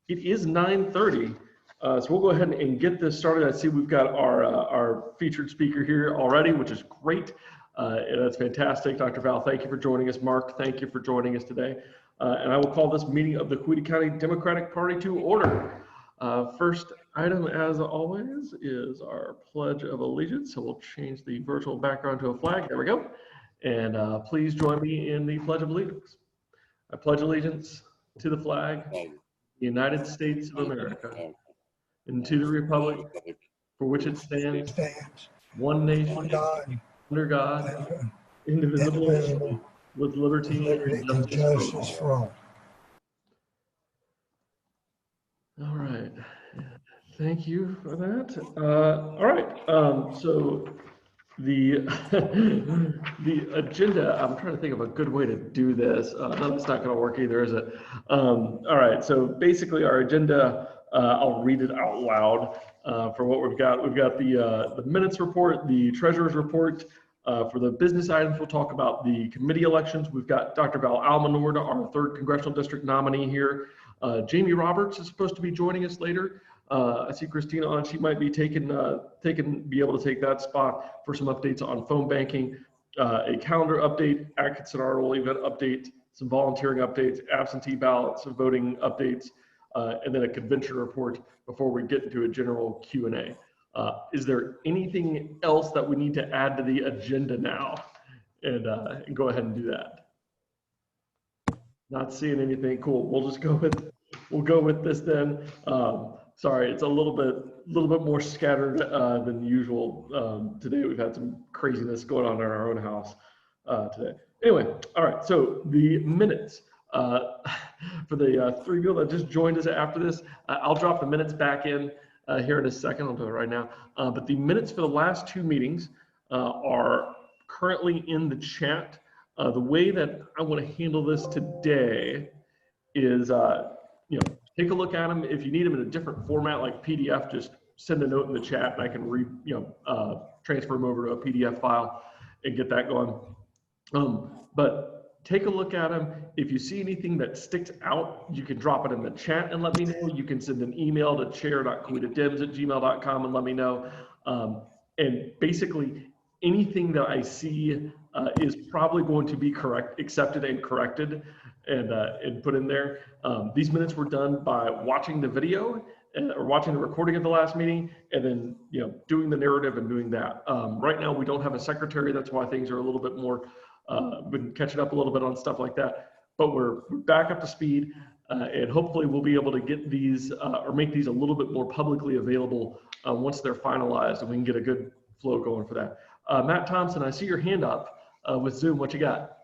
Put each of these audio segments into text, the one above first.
It is 9:30, so we'll go ahead and get this started. I see we've got our featured speaker here already, which is great. And that's fantastic. Dr. Val, thank you for joining us. Mark, thank you for joining us today. And I will call this meeting of the Coweta County Democratic Party to order. First item, as always, is our Pledge of Allegiance. So we'll change the virtual background to a flag. There we go. And please join me in the Pledge of Allegiance. I pledge allegiance to the flag, the United States of America, and to the republic for which it stands, one nation, under God, indivisible, with liberty and justice for all. All right. Thank you for that. All right. So the the agenda, I'm trying to think of a good way to do this. No, that's not going to work either, is it? All right. So basically our agenda, I'll read it out loud for what we've got. We've got the minutes report, the treasurer's report. For the business items, we'll talk about the committee elections. We've got Dr. Val Almonord, our 3rd Congressional District nominee here. Jamie Roberts is supposed to be joining us later. I see Christina on. She might be be able to take that spot for some updates on phone banking, a calendar update, Atkinson Arnold event update, some volunteering updates, absentee ballots, voting updates, and then a convention report before we get into a general Q&A. Is there anything else that we need to add to the agenda now? And go ahead and do that. Not seeing anything. Cool. We'll go with this then. Sorry, it's a little bit more scattered than usual today. We've had some craziness going on in our own house today. Anyway, all right. So the minutes for the 3 people that just joined us after this, I'll drop the minutes back in here in a second. I'll do it right now. But the minutes for the last 2 meetings are currently in the chat. The way that I want to handle this today is, take a look at them. If you need them in a different format, like PDF, just send a note in the chat, and I can transfer them over to a PDF file and get that going. But take a look at them. If you see anything that sticks out, you can drop it in the chat and let me know. You can send an email to chair.cowetadems@gmail.com and let me know. And basically, anything that I see is probably going to be accepted and corrected and put in there. These minutes were done by watching the video or watching the recording of the last meeting and then doing the narrative and doing that. Right now we don't have a secretary. That's why things are a little bit more, been catching up a little bit on stuff like that. But we're back up to speed and hopefully we'll be able to get these or make these a little bit more publicly available once they're finalized, and we can get a good flow going for that. Matt Thompson, I see your hand up with Zoom. What you got?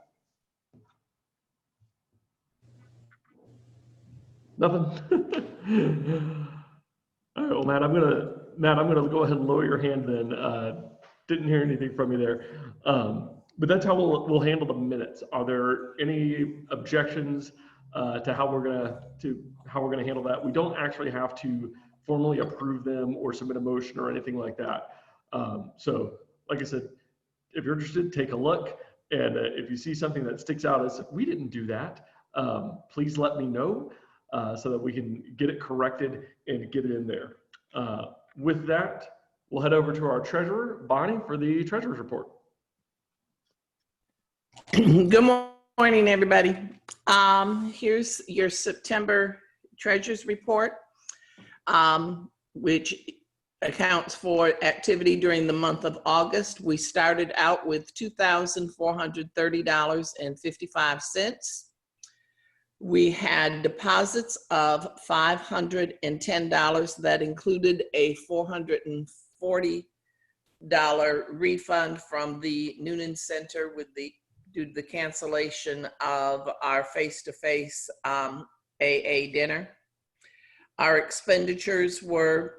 Nothing. All right, well, Matt, I'm gonna go ahead and lower your hand then. Didn't hear anything from you there, but that's how we'll handle the minutes. Are there any objections to how we're gonna handle that? We don't actually have to formally approve them or submit a motion or anything like that. So, like I said, if you're interested, take a look, and if you see something that sticks out as we didn't do that, please let me know. So that we can get it corrected and get it in there. With that, we'll head over to our treasurer, Bonnie, for the treasurer's report. Good morning, everybody. Here's your September treasurer's report, which accounts for activity during the month of August. We started out with $2,430.55. We had deposits of $510 that included a $440 refund from the Noonan Center due to the cancellation of our face-to-face AA dinner. Our expenditures were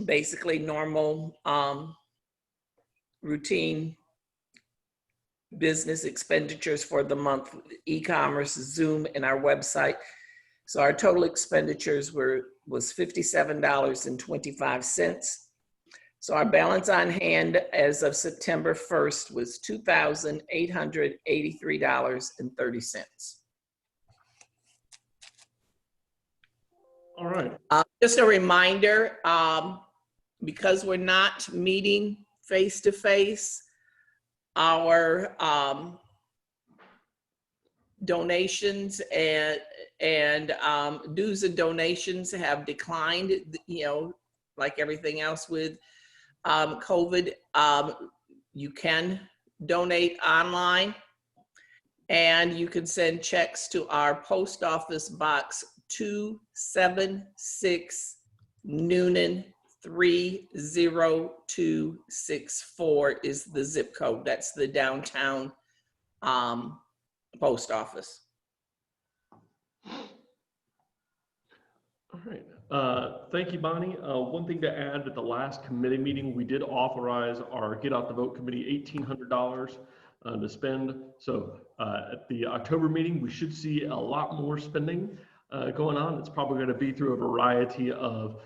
basically normal routine business expenditures for the month, e-commerce, Zoom, and our website. So our total expenditures was $57.25. So our balance on hand as of September 1st was $2,883.30. All right. Just a reminder, because we're not meeting face to face, our donations and dues and donations have declined, you know, like everything else with COVID. You can donate online, and you can send checks to our post office box 276 Noonan 30264 is the zip code. That's the downtown post office. All right. Thank you, Bonnie. One thing to add, at the last committee meeting, we did authorize our Get Out the Vote committee $1,800 to spend. So at the October meeting, we should see a lot more spending going on. It's probably going to be through a variety of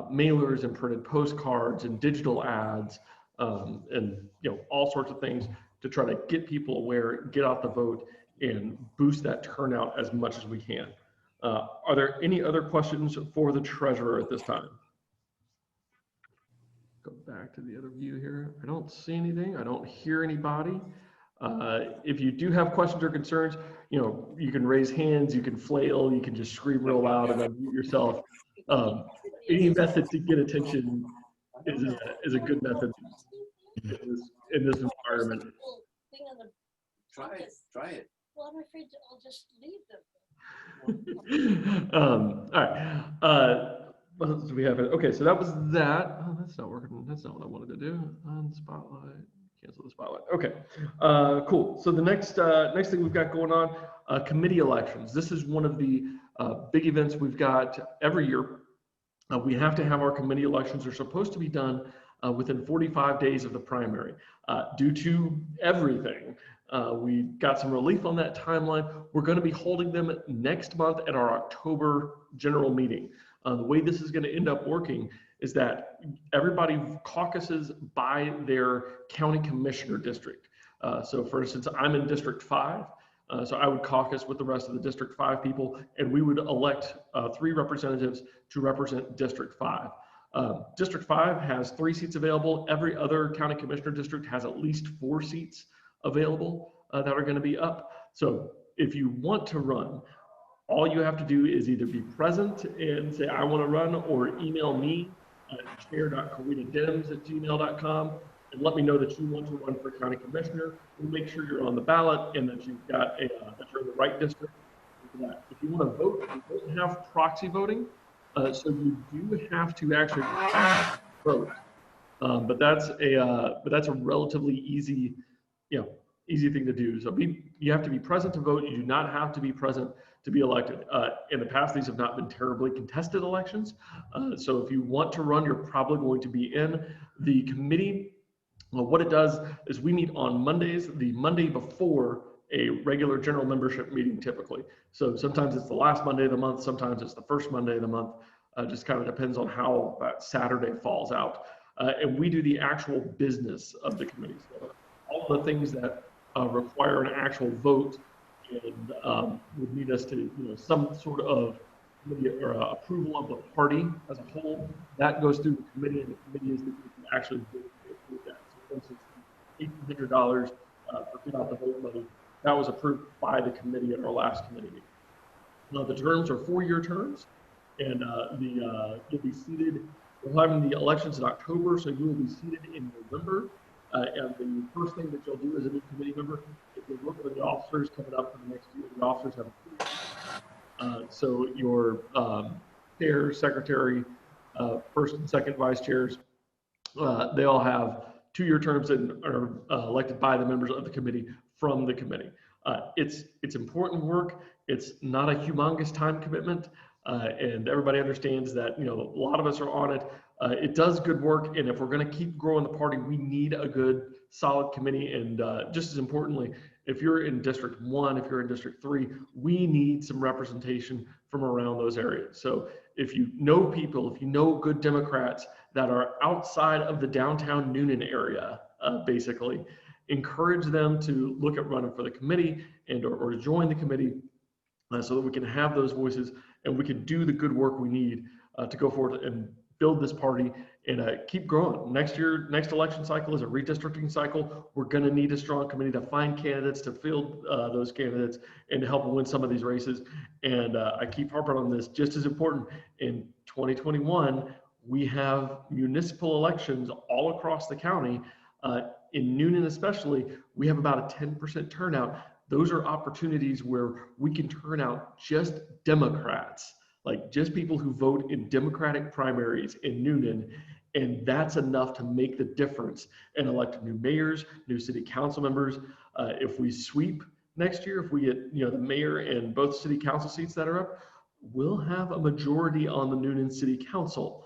mailers and printed postcards and digital ads and all sorts of things to try to get people aware, get out the vote, and boost that turnout as much as we can. Are there any other questions for the treasurer at this time? Go back to the other view here. I don't see anything. I don't hear anybody. If you do have questions or concerns, you can raise hands, you can flail, you can just scream real loud and unmute yourself. Any method to get attention is a good method in this environment. Try it. Well, I'm afraid I'll just leave them. All right. What else do we have? Okay, so that was that. Oh, that's not working. That's not what I wanted to do. On spotlight, cancel the spotlight. Okay, cool. So the next thing we've got going on, committee elections. This is one of the big events we've got every year. We have to have our committee elections. They're supposed to be done within 45 days of the primary. Due to everything, we got some relief on that timeline. We're going to be holding them next month at our October general meeting. The way this is going to end up working is that everybody caucuses by their county commissioner district. So for instance, I'm in District 5. So I would caucus with the rest of the District 5 people, and we would elect 3 representatives to represent District 5. District 5 has 3 seats available. Every other county commissioner district has at least 4 seats available that are going to be up. So if you want to run, all you have to do is either be present and say, I want to run, or email me at chair.cowetadems@gmail.com and let me know that you want to run for county commissioner. We'll make sure you're on the ballot and that you've got that you're in the right district. If you want to vote, we don't have proxy voting, so you do have to actually vote. But that's a relatively easy, easy thing to do. So you have to be present to vote. You do not have to be present to be elected. In the past, these have not been terribly contested elections. So if you want to run, you're probably going to be in the committee. Well, what it does is we meet on Mondays, the Monday before a regular general membership meeting typically. So sometimes it's the last Monday of the month, sometimes it's the first Monday of the month. Just kind of depends on how that Saturday falls out. And we do the actual business of the committee. So all the things that require an actual vote and would need us to, some sort of committee or approval of the party as a whole, that goes through the committee, and the committee is the group that actually approve that. So for instance, $1,800 for Get Out the Vote money, that was approved by the committee at our last committee meeting. Now the terms are 4-year terms, and you'll be seated. We're having the elections in October, so you will be seated in November. And the first thing that you'll do as a new committee member is you'll look at the officers coming up for the next year. The officers have so your chair, secretary, first and second vice chairs, they all have 2-year terms and are elected by the members of the committee from the committee. It's important work. It's not a humongous time commitment, and everybody understands that. A lot of us are on it. It does good work, and if we're going to keep growing the party, we need a good, solid committee. And just as importantly, if you're in District 1, if you're in District 3, we need some representation from around those areas. So if you know people, if you know good Democrats that are outside of the downtown Noonan area, basically, encourage them to look at running for the committee and or to join the committee so that we can have those voices and we can do the good work we need to go forward and build this party and keep growing. Next election cycle is a redistricting cycle. We're going to need a strong committee to find candidates, to field those candidates, and to help win some of these races. And I keep harping on this, just as important. In 2021, we have municipal elections all across the county. In Noonan especially, we have about a 10% turnout. Those are opportunities where we can turn out just Democrats, like just people who vote in Democratic primaries in Noonan, and that's enough to make the difference and elect new mayors, new city council members. If we sweep next year, if we get the mayor and both city council seats that are up, we'll have a majority on the Noonan City Council,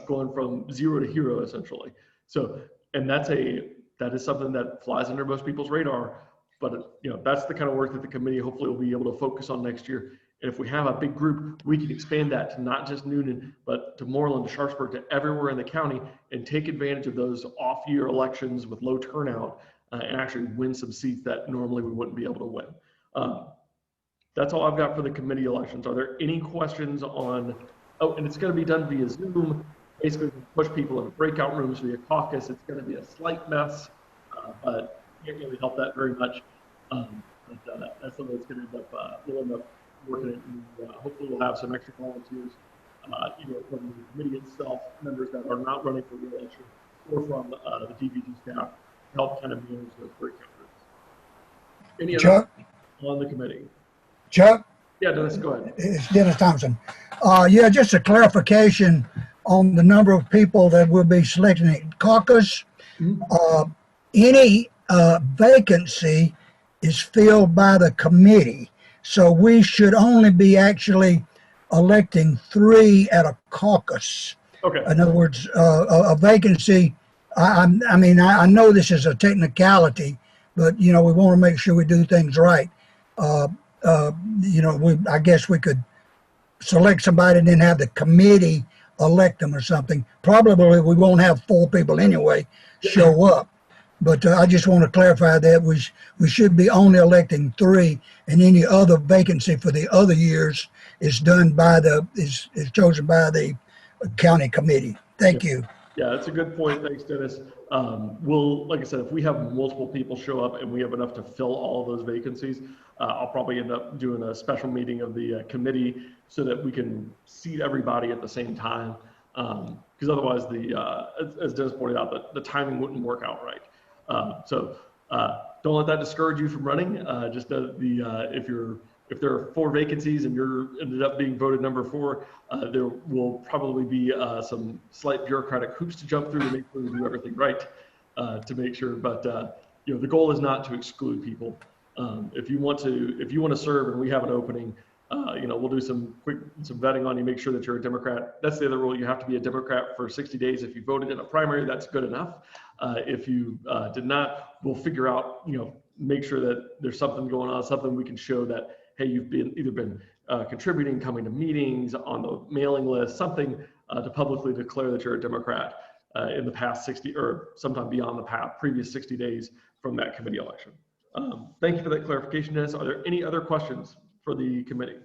going from zero to hero essentially. So, and that is something that flies under most people's radar, but that's the kind of work that the committee hopefully will be able to focus on next year. And if we have a big group, we can expand that to not just Noonan, but to Moreland, to Sharpsburg, to everywhere in the county, and take advantage of those off-year elections with low turnout and actually win some seats that normally we wouldn't be able to win. That's all I've got for the committee elections. Are there any questions on, oh, and it's going to be done via Zoom. Basically, push people into breakout rooms via caucus. It's going to be a slight mess, but can't really help that very much. That's something that's going to end up, we'll end up working it, and hopefully we'll have some extra volunteers, either from the committee itself, members that are not running for re-election, or from the DPG staff to help kind of manage those breakout rooms. Any other on the committee? Chuck? Yeah, Dennis, go ahead. It's Dennis Thompson. Yeah, just a clarification on the number of people that will be selecting at caucus. Any vacancy is filled by the committee. So we should only be actually electing 3 at a caucus. Okay. In other words, a vacancy, I mean, I know this is a technicality, but, we want to make sure we do things right. I guess we could select somebody and then have the committee elect them or something. Probably we won't have 4 people anyway show up. But I just want to clarify that we should be only electing 3, and any other vacancy for the other years is done by is chosen by the county committee. Thank you. Yeah, that's a good point. Thanks, Dennis. Like I said, if we have multiple people show up and we have enough to fill all of those vacancies, I'll probably end up doing a special meeting of the committee so that we can seat everybody at the same time. Because otherwise, as Dennis pointed out, the timing wouldn't work out right. So don't let that discourage you from running. Just know if there are 4 vacancies and you're ended up being voted number 4, there will probably be some slight bureaucratic hoops to jump through to make sure we do everything right to make sure. But the goal is not to exclude people. If you want to serve and we have an opening, we'll do some vetting on you, make sure that you're a Democrat. That's the other rule. You have to be a Democrat for 60 days. If you voted in a primary, that's good enough. If you did not, we'll figure out, make sure that there's something going on, something we can show that, hey, you've either been contributing, coming to meetings, on the mailing list, something to publicly declare that you're a Democrat in the past 60 or sometime beyond the previous 60 days from that committee election. Thank you for that clarification, Dennis. Are there any other questions for the committee?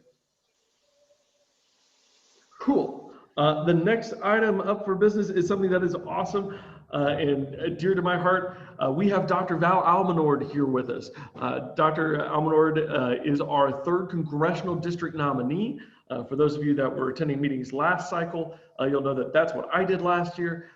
Cool. The next item up for business is something that is awesome and dear to my heart. We have Dr. Val Almonord here with us. Dr. Almonord is our 3rd congressional district nominee. For those of you that were attending meetings last cycle, you'll know that that's what I did last year.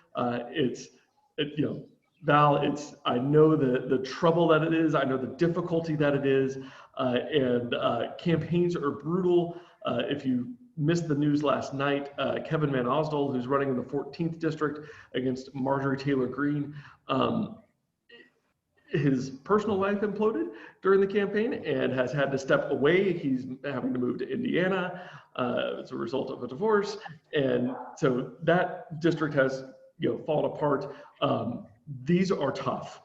Val, I know the trouble that it is. I know the difficulty that it is, and campaigns are brutal. If you missed the news last night, Kevin Van Osdol, who's running in the 14th district against Marjorie Taylor Greene, his personal life imploded during the campaign and has had to step away. He's having to move to Indiana as a result of a divorce, and so that district has fallen apart. These are tough.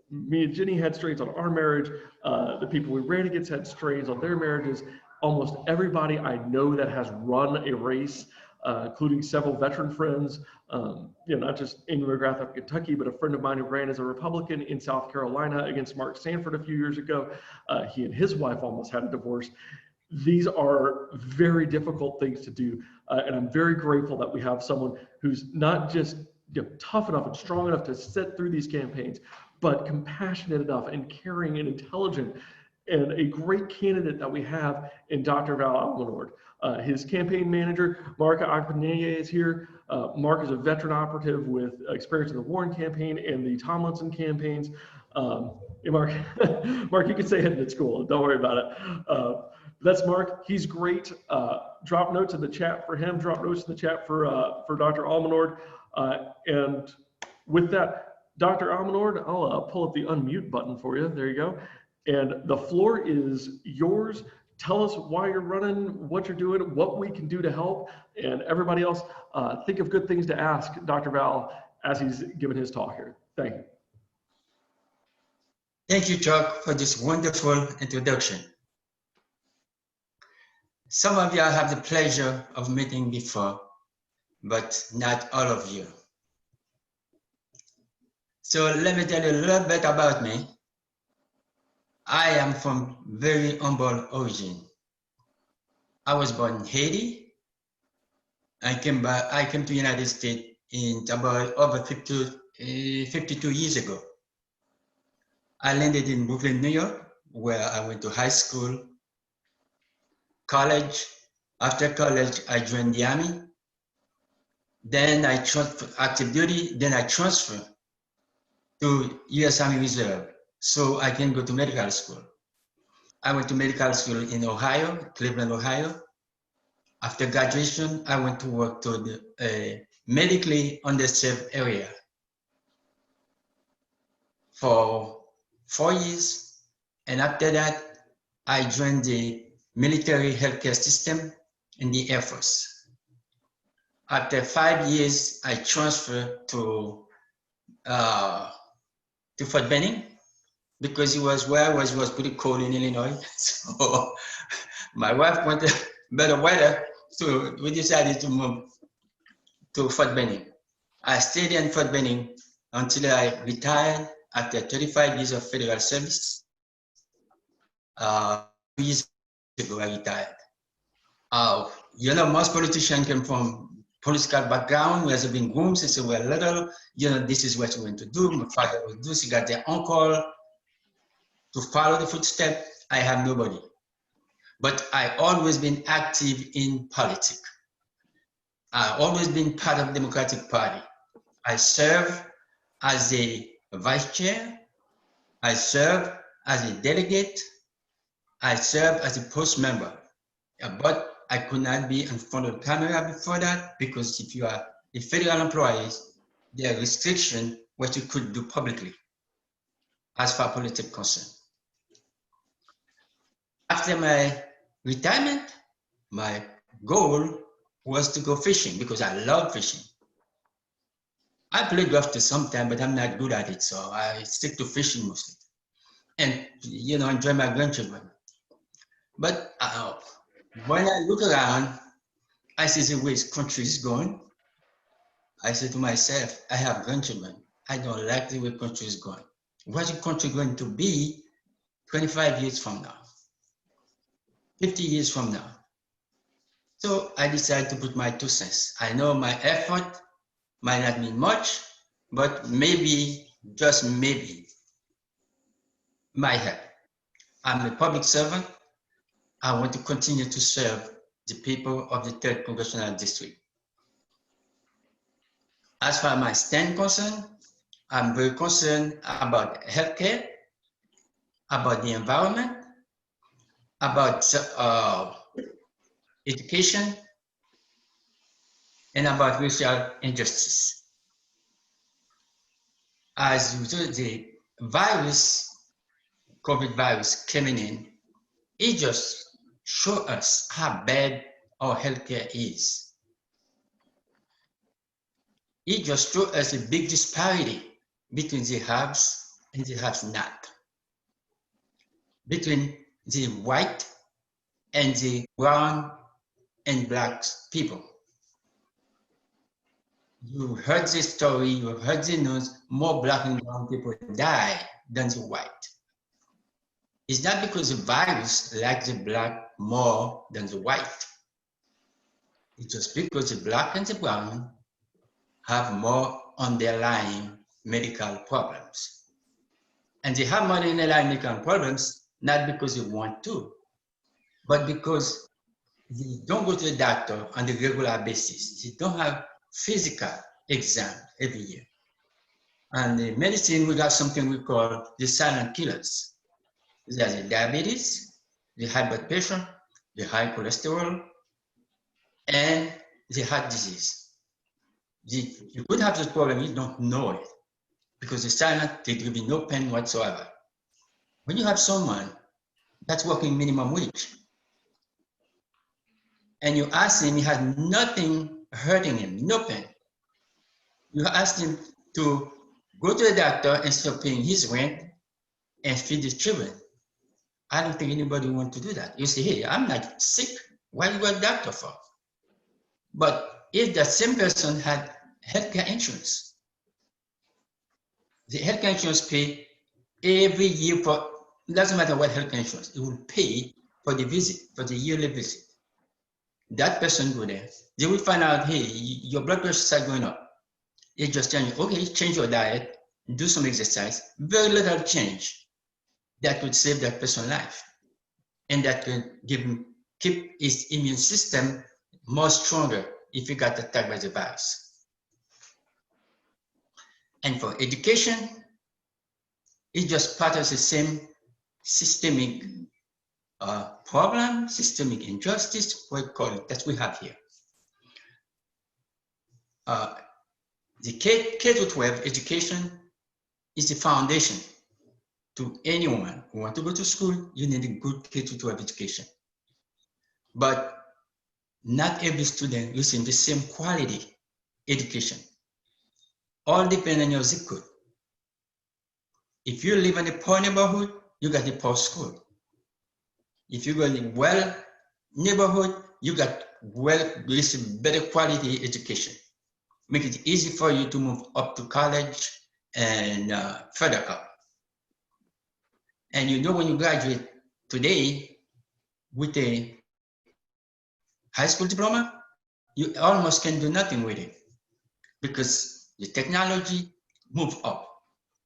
Me and Jenny had strains on our marriage. The people we ran against had strains on their marriages. Almost everybody I know that has run a race, including several veteran friends, not just Amy McGrath of Kentucky, but a friend of mine who ran as a Republican in South Carolina against Mark Sanford a few years ago. He and his wife almost had a divorce. these are very difficult things to do. And I'm very grateful that we have someone who's not just tough enough and strong enough to sit through these campaigns, but compassionate enough and caring and intelligent, and a great candidate that we have in Dr. Val Almonord. His campaign manager, Mark Akpaneye, is here. Mark is a veteran operative with experience in the Warren campaign and the Tomlinson campaigns. Hey, Mark, Mark, you can say it at school. Don't worry about it. That's Mark. He's great. Drop notes in the chat for him. Drop notes in the chat for Dr. Almonord. And with that, Dr. Almonord, I'll pull up the unmute button for you. There you go. And the floor is yours. Tell us why you're running, what you're doing, what we can do to help, and everybody else, think of good things to ask Dr. Val as he's giving his talk here. Thank you. Thank you, Chuck, for this wonderful introduction. Some of you I have the pleasure of meeting before, but not all of you. So let me tell you a little bit about me. I am from very humble origin. I was born in Haiti. I came to the United States in about over 52 years ago. I landed in Brooklyn, New York, where I went to high school, college. After college, I joined the Army. Then I transferred active duty. Then I transferred to U.S. Army Reserve so I can go to medical school. I went to medical school in Ohio, Cleveland, Ohio. After graduation, I went to work to the medically underserved area for 4 years. And after that, I joined the military healthcare system in the Air Force. After 5 years, I transferred to Fort Benning because it was where I was pretty cold in Illinois. So my wife wanted better weather, so we decided to move to Fort Benning. I stayed in Fort Benning until I retired after 35 years of federal service. 2 years ago, I retired. You know, most politicians come from political background where they've been groomed since they were little. You know, this is what you want to do. My father will do. She got their uncle to follow the footsteps. I have nobody. But I always been active in politics. I always been part of the Democratic Party. I serve as a vice chair. I serve as a delegate. I serve as a post member. But I could not be in front of the camera before that because if you are a federal employee, there are restrictions what you could do publicly as far as politics concerned. After my retirement, my goal was to go fishing because I love fishing. I play golf to some time, but I'm not good at it, so I stick to fishing mostly. And, you know, enjoy my grandchildren. But when I look around, I see the way this country is going. I say to myself, I have grandchildren. I don't like the way the country is going. What's the country going to be 25 years from now? 50 years from now? So I decided to put my 2 cents. I know my effort might not mean much, but maybe, just maybe, might help. I'm a public servant. I want to continue to serve the people of the 3rd Congressional District. As far as my stand concerned, I'm very concerned about healthcare, about the environment, about education, and about racial injustice. As usual, the virus, COVID virus coming in, it just shows us how bad our healthcare is. It just shows us a big disparity between the haves and the have-not, between the white and the brown and black people. You heard the story, you heard the news, more black and brown people die than the white. It's not because the virus, like the black more than the white. It's just because the black and the brown have more underlying medical problems. And they have more underlying medical problems, not because they want to, but because they don't go to the doctor on a regular basis. They don't have physical exam every year. And in medicine, we got something we call the silent killers. There's the diabetes, the high blood pressure, the high cholesterol, and the heart disease. You could have this problem, you don't know it, because the silent, there will be no pain whatsoever. When you have someone that's working minimum wage, and you ask him, he has nothing hurting him, no pain. You ask him to go to the doctor and start paying his rent and feed his children. I don't think anybody wants to do that. You say, hey, I'm not sick. Why you go to the doctor for? But if that same person had healthcare insurance, the healthcare insurance pay every year for, it doesn't matter what healthcare insurance, it will pay for the visit, for the yearly visit. That person go there, they will find out, hey, your blood pressure starts going up. They just tell you, okay, change your diet, do some exercise, very little change. That would save that person's life. And that could give him, keep his immune system more stronger if he got attacked by the virus. And for education, it's just part of the same systemic problem, systemic injustice, what we call it, that we have here. The K-12 education is the foundation to anyone who wants to go to school. You need a good K-12 education. But not every student using the same quality education. All depend on your zip code. If you live in a poor neighborhood, you got a poor school. If you go in a well neighborhood, you got better quality education. Make it easy for you to move up to college and further up. And you know, when you graduate today with a high school diploma, you almost can do nothing with it because the technology moved up.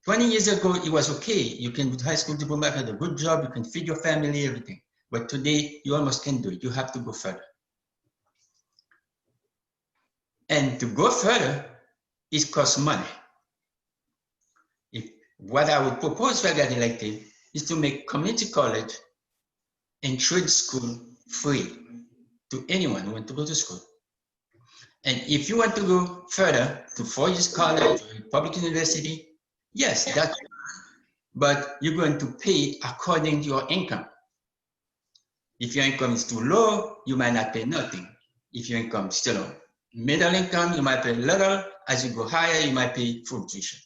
20 years ago, it was okay. You can with high school diploma, have a good job, you can feed your family, everything. But today, you almost can't do it. You have to go further. And to go further, it costs money. What I would propose if I got elected is to make community college and trade school free to anyone who wants to go to school. And if you want to go further to 4 years college or public university, yes, that's fine. But you're going to pay according to your income. If your income is too low, you might not pay nothing. If your income is still low, middle income, you might pay little. As you go higher, you might pay full tuition.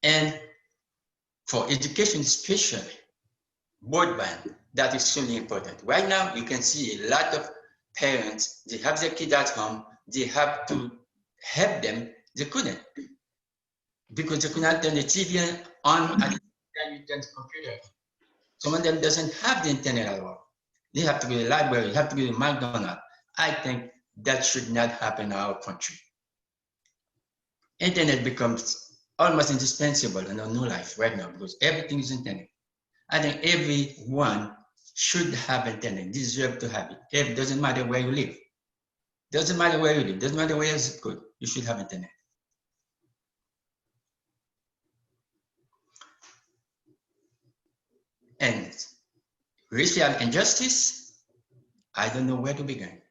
And for education especially, broadband, that is extremely important. Right now, you can see a lot of parents, they have their kids at home, they have to help them, they couldn't. Because they could not turn the TV on and then you turn the computer. Some of them doesn't have the internet at all. They have to go to the library, they have to go to McDonald's. I think that should not happen in our country. Internet becomes almost indispensable in our new life right now because everything is internet. I think everyone should have internet, deserve to have it. It doesn't matter where you live. Doesn't matter where you live, doesn't matter where your zip code, you should have internet. And racial injustice, I don't know where to begin.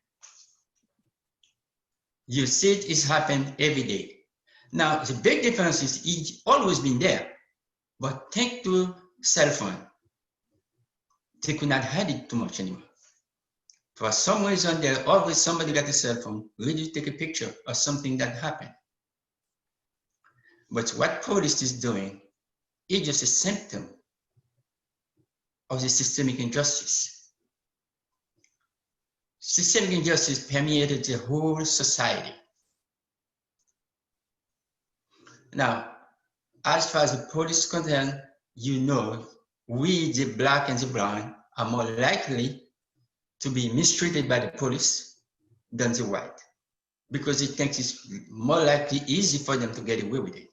You see it is happening every day. Now, the big difference is it's always been there, but thanks to cell phone, they could not hide it too much anymore. For some reason, there always somebody got a cell phone, ready to take a picture of something that happened. But what police is doing is just a symptom of the systemic injustice. Systemic injustice permeated the whole society. Now, as far as the police is concerned, you know we, the black and the brown, are more likely to be mistreated by the police than the white, because it thinks it's more likely easy for them to get away with it.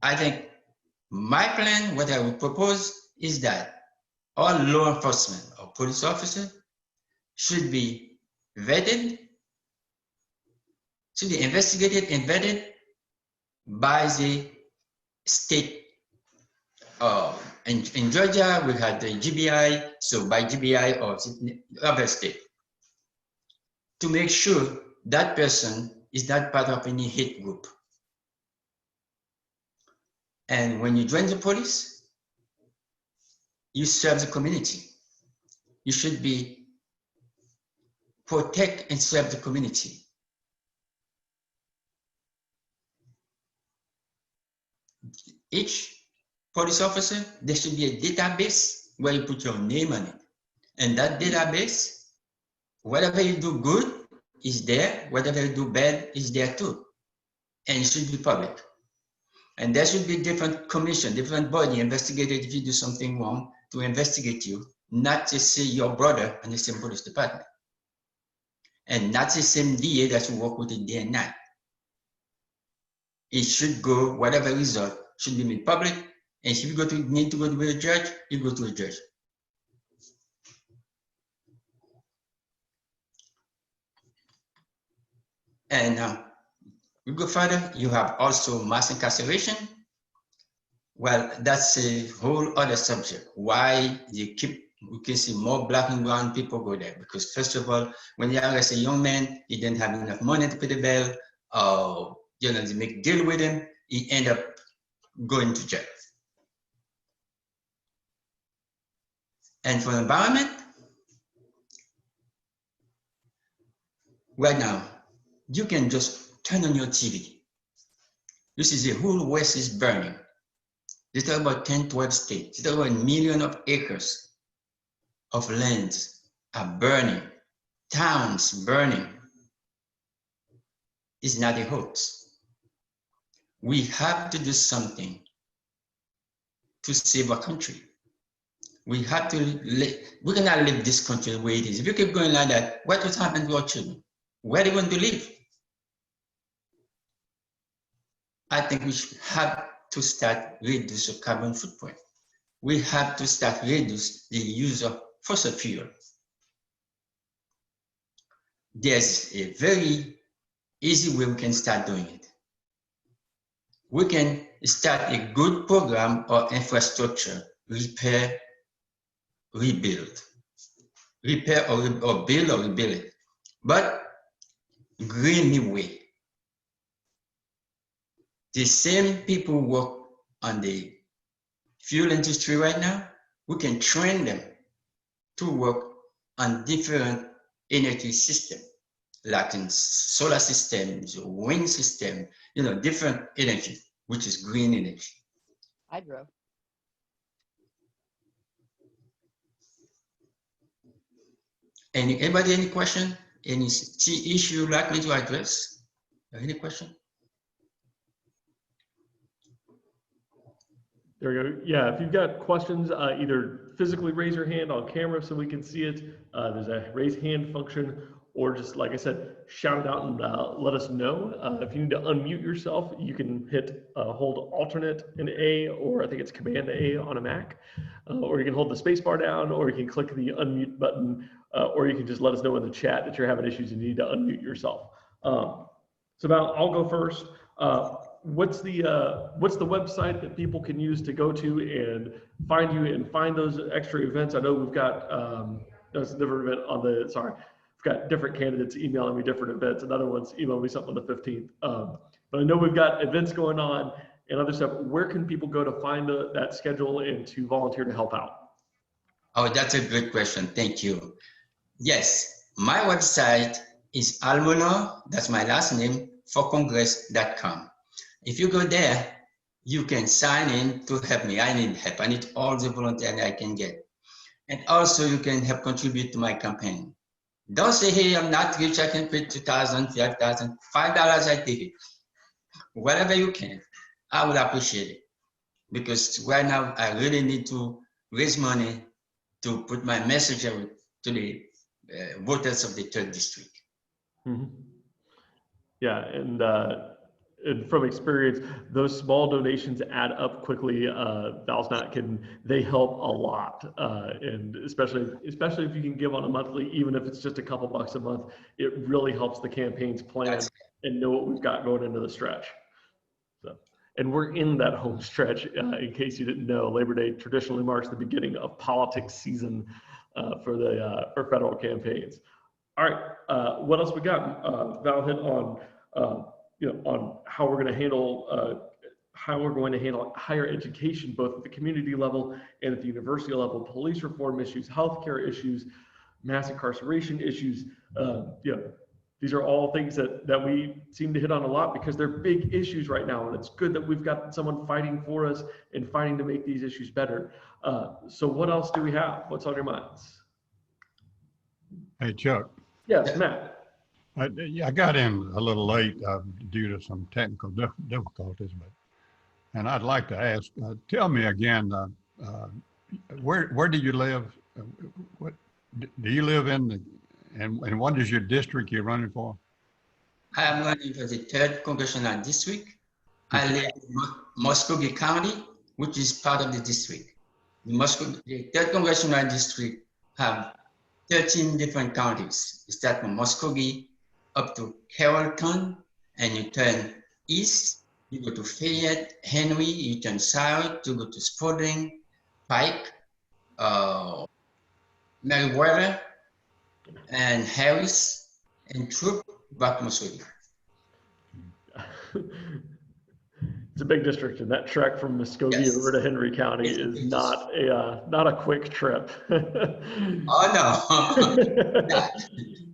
I think my plan, what I would propose, is that all law enforcement or police officers should be vetted, should be investigated and vetted by the state. In Georgia, we had the GBI, so by GBI or other state, to make sure that person is not part of any hate group. And when you join the police, you serve the community. You should be protect and serve the community. Each police officer, there should be a database where you put your name on it. And that database, whatever you do good is there, whatever you do bad is there too. And it should be public. And there should be different commission, different body investigated if you do something wrong to investigate you, not just say your brother in the same police department. And not the same DA that you work with it day and night. It should go, whatever result should be made public. And if you need to go to a judge, you go to a judge. And we go further, you have also mass incarceration. Well, that's a whole other subject. Why you we can see more black and brown people go there. Because first of all, when you arrest a young man, he didn't have enough money to pay the bail, or they make deal with him, he end up going to jail. And for the environment, right now, you can just turn on your TV. You see the whole West is burning. They talk about 10, 12 states. They talk about millions of acres of lands are burning, towns burning. It's not a hoax. We have to do something to save our country. We have to we cannot live this country the way it is. If you keep going like that, what will happen to our children? Where are they going to live? I think we should have to start reduce the carbon footprint. We have to start reduce the use of fossil fuel. There's a very easy way we can start doing it. We can start a good program of infrastructure, repair, rebuild. Repair or build or rebuild it. But green new way. The same people who work on the fuel industry right now, we can train them to work on different energy systems, like in solar systems, wind system, different energy, which is green energy. Hydro. Anybody, any question? Any issue you'd like me to address? Any question? There we go. Yeah, if you've got questions, either physically raise your hand on camera so we can see it. There's a raise hand function, or just, like I said, shout it out and let us know. If you need to unmute yourself, you can hit hold alternate and A, or I think it's Command A on a Mac, or you can hold the space bar down, or you can click the unmute button, or you can just let us know in the chat that you're having issues and you need to unmute yourself. So Val, I'll go first. What's the website that people can use to go to and find you and find those extra events? I know we've got there's a different event on the, sorry, we've got different candidates emailing me different events. Another one's emailing me something on the 15th. But I know we've got events going on and other stuff. Where can people go to find that schedule and to volunteer to help out? Oh, that's a good question. Thank you. Yes, my website is Almonord, that's my last name, forcongress.com. If you go there, you can sign in to help me. I need help. I need all the volunteers I can get. And also you can help contribute to my campaign. Don't say, hey, I'm not rich, I can pay $2,000, $5,000, $5, I take it. Whatever you can, I would appreciate it. because right now I really need to raise money to put my message out to the voters of the 3rd district. Mhm. Yeah, and from experience, those small donations add up quickly. They help a lot, and especially if you can give on a monthly, even if it's just a couple bucks a month, it really helps the campaigns plan and know what we've got going into the stretch. So, and we're in that home stretch. In case you didn't know, Labor Day traditionally marks the beginning of politics season for federal campaigns. All right, what else we got? Val hit on on how we're going to handle higher education, both at the community level and at the university level, police reform issues, healthcare issues, mass incarceration issues. These are all things that we seem to hit on a lot because they're big issues right now, and it's good that we've got someone fighting for us and fighting to make these issues better. So what else do we have? What's on your minds? Hey, Chuck. Yes, Matt. I got in a little late due to some technical difficulties, and I'd like to ask, tell me again, where do you live? What do you live in, and what is your district you're running for? I am running for the 3rd Congressional District. I live in Coweta County, which is part of the district. The 3rd Congressional District have 13 different counties. You start from Muskogee up to Carrollton, and you turn east, you go to Fayette, Henry, you turn south to go to Spalding, Pike, Meriwether, and Harris, and Troop, back Muskogee. It's a big district, and that trek from Muskogee over to Henry County is not a quick trip. Oh no!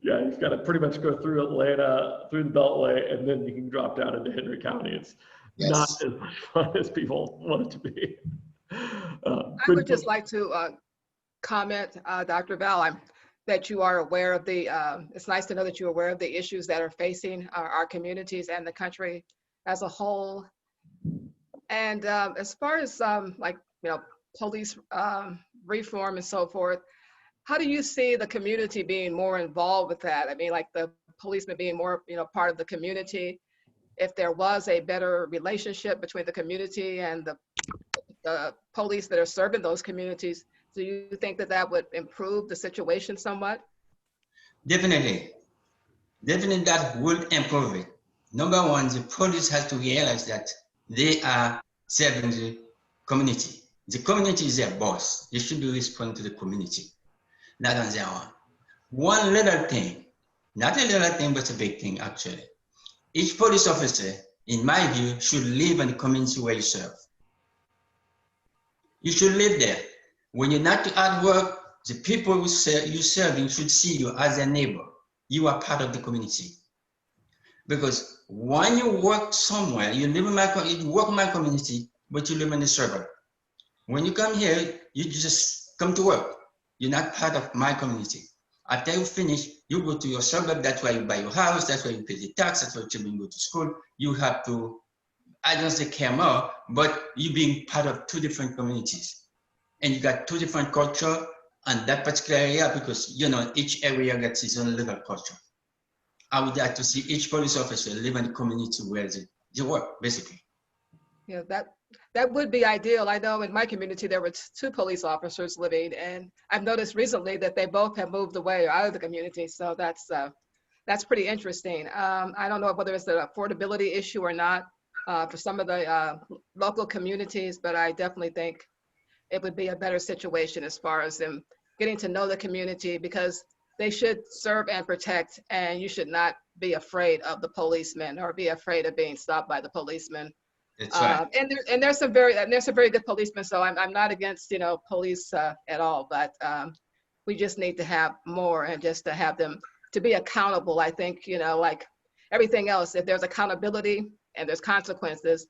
Yeah, you've got to pretty much go through Atlanta, through the Beltway, and then you can drop down into Henry County. It's not as much fun as people want it to be. I would just like to comment, Dr. Val, that you are aware of it's nice to know that you're aware of the issues that are facing our communities and the country as a whole. And as far as police reform and so forth, how do you see the community being more involved with that? I mean, like the policemen being more, part of the community. If there was a better relationship between the community and the police that are serving those communities, do you think that would improve the situation somewhat? Definitely that would improve it. Number one, the police has to realize that they are serving the community. The community is their boss. They should be responding to the community, not on their own. One little thing, not a little thing, but a big thing actually. Each police officer, in my view, should live in the community where you serve. You should live there. When you're not at work, the people you're serving should see you as a neighbor. You are part of the community. Because when you work somewhere, you live in you work in my community, but you live in the suburb. When you come here, you just come to work. You're not part of my community. After you finish, you go to your suburb. That's where you buy your house. That's where you pay the tax. That's where children go to school. You have to, I don't say care more, but you being part of two different communities. And you got two different culture on that particular area because, each area gets its own little culture. I would like to see each police officer live in the community where they work, basically. Yeah, that would be ideal. I know in my community there were two police officers living, and I've noticed recently that they both have moved away or out of the community. So that's pretty interesting. I don't know whether it's an affordability issue or not for some of the local communities, but I definitely think it would be a better situation as far as them getting to know the community, because they should serve and protect, and you should not be afraid of the policemen or be afraid of being stopped by the policemen. That's right. And there's some very good policemen, so I'm not against police at all, but we just need to have more, and just to have them to be accountable. I think like everything else, if there's accountability and there's consequences,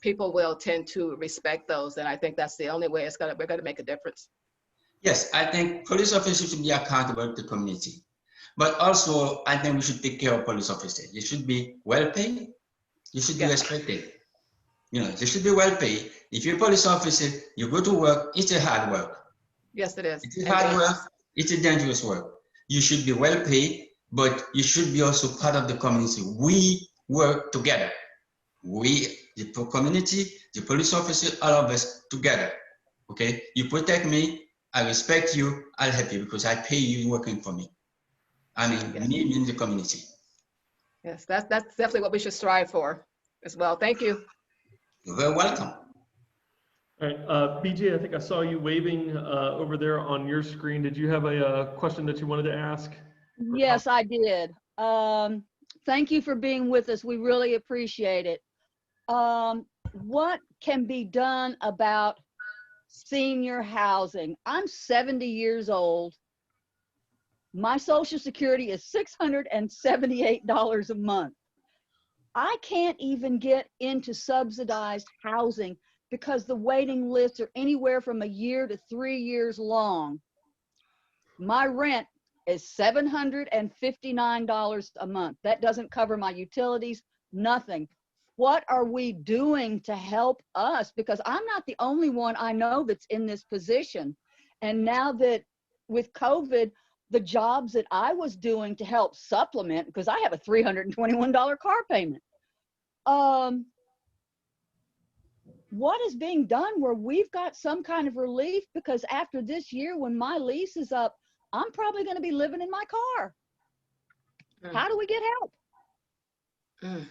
people will tend to respect those, and I think that's the only way we're gonna make a difference. Yes, I think police officers should be accountable to the community. But also, I think we should take care of police officers. They should be well paid. You should be respected. They should be well paid. If you're a police officer, you go to work, it's a hard work. Yes, it is. It's a hard work, it's a dangerous work. You should be well paid, but you should be also part of the community. We work together. We, the community, the police officer, all of us together. Okay? You protect me, I respect you, I'll help you because I pay you working for me. I mean, Yes. me in the community. Yes, that's definitely what we should strive for as well. Thank you. You're very welcome. All right, BJ, I think I saw you waving over there on your screen. Did you have a question that you wanted to ask? Yes, I did. Thank you for being with us. We really appreciate it. What can be done about senior housing? I'm 70 years old. My Social Security is $678 a month. I can't even get into subsidized housing because the waiting lists are anywhere from a year to 3 years long. My rent is $759 a month. That doesn't cover my utilities, nothing. What are we doing to help us? Because I'm not the only one I know that's in this position. And now that with COVID, the jobs that I was doing to help supplement, because I have a $321 car payment. What is being done where we've got some kind of relief? Because after this year, when my lease is up, I'm probably going to be living in my car. How do we get help?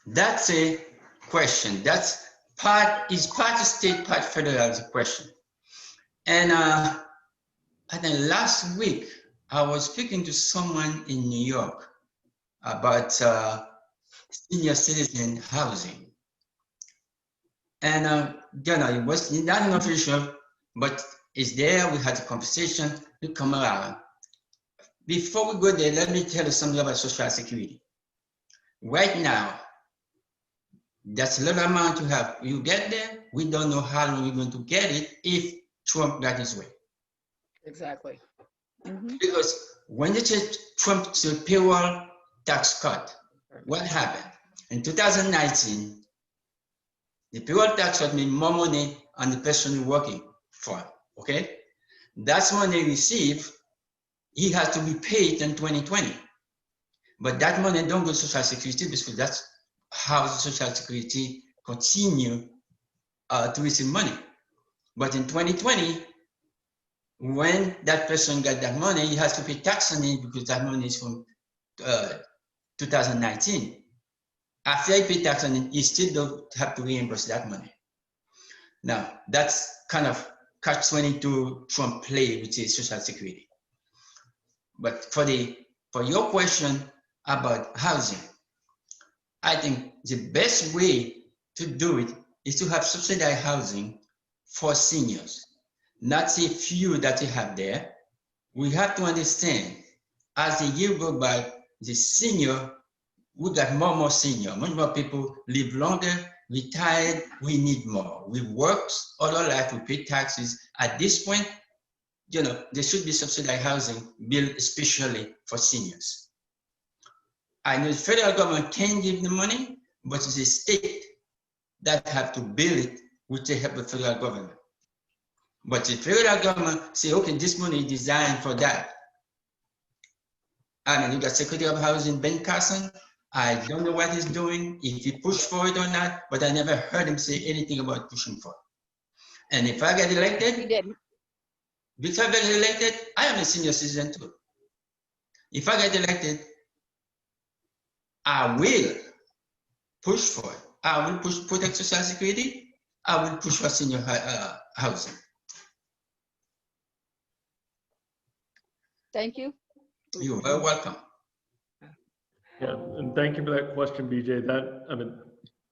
That's a question. That's part state, part federal question. And I think last week I was speaking to someone in New York about senior citizen housing. And it was not an official, but it's there. We had a conversation. We come around. Before we go there, let me tell you something about Social Security. Right now, that's a little amount you have. You get there, we don't know how long you're going to get it if Trump got his way. Exactly. Because when they said Trump said payroll tax cut, what happened? In 2019, the payroll tax cut means more money on the person you're working for, okay? That's money received, he has to be paid in 2020. But that money don't go to Social Security because that's how Social Security continue to receive money. But in 2020, when that person got that money, he has to pay tax on it because that money is from 2019. After he pay tax on it, he still don't have to reimburse that money. Now, that's kind of catch-22 Trump play with his Social Security. But for your question about housing, I think the best way to do it is to have subsidized housing for seniors, not a few that you have there. We have to understand, as the year go by, the senior, we got more senior, much more people live longer, retired, we need more. We worked all our life, we pay taxes. At this point, there should be subsidized housing built especially for seniors. I know the federal government can give the money, but it's the state that have to build it with the help of the federal government. But the federal government say, okay, this money is designed for that. I mean, you got Secretary of Housing, Ben Carson. I don't know what he's doing, if he pushed for it or not, but I never heard him say anything about pushing for it. And if I get elected, He didn't. before I get elected, I am a senior citizen too. If I get elected, I will push for it. I will push protect Social Security. I will push for senior housing. Thank you. You're very welcome. Yeah, and thank you for that question, BJ.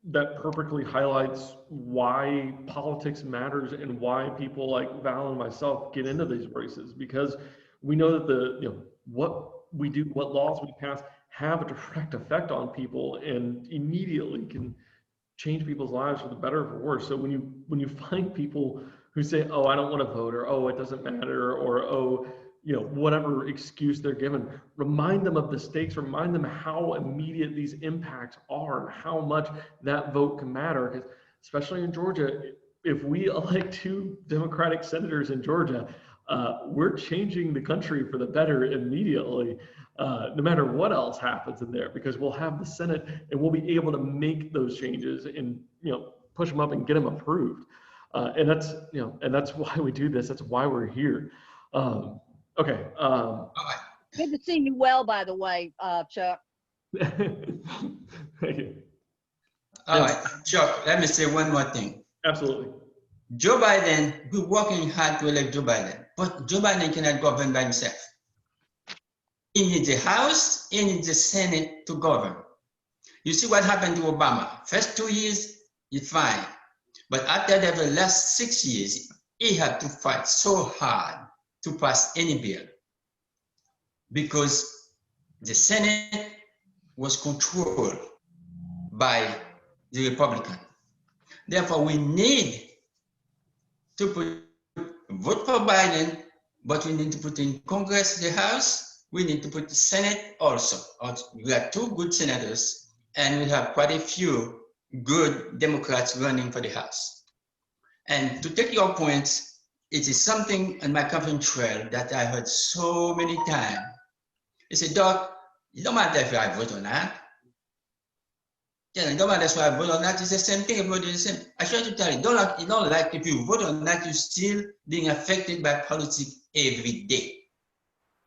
That perfectly highlights why politics matters and why people like Val and myself get into these races, because we know that what we do, what laws we pass have a direct effect on people and immediately can change people's lives for the better or for worse. So when you find people who say, oh, I don't want to vote, or oh, it doesn't matter, or oh, whatever excuse they're given. Remind them of the stakes, remind them how immediate these impacts are and how much that vote can matter. Because especially in Georgia, if we elect 2 Democratic senators in Georgia, we're changing the country for the better immediately, no matter what else happens in there, because we'll have the Senate and we'll be able to make those changes and, push them up and get them approved. And that's why we do this. That's why we're here. Okay. Good to see you well, by the way, Chuck. Thank you. All right, Chuck, let me say one more thing. Absolutely. Joe Biden, we're working hard to elect Joe Biden, but Joe Biden cannot govern by himself. He needs the House, he needs the Senate to govern. You see what happened to Obama. First 2 years, he's fine. But after that, the last 6 years, he had to fight so hard to pass any bill because the Senate was controlled by the Republican. Therefore, we need to vote for Biden, but we need to put in Congress, the House, we need to put the Senate also. We have 2 good senators, and we have quite a few good Democrats running for the House. And to take your points, it is something on my campaign trail that I heard so many times. They said, Doc, it don't matter if I vote or not. Yeah, it don't matter if I vote or not. It's the same thing. Everybody is the same. I try to tell you, you don't like if you vote or not, you're still being affected by politics every day.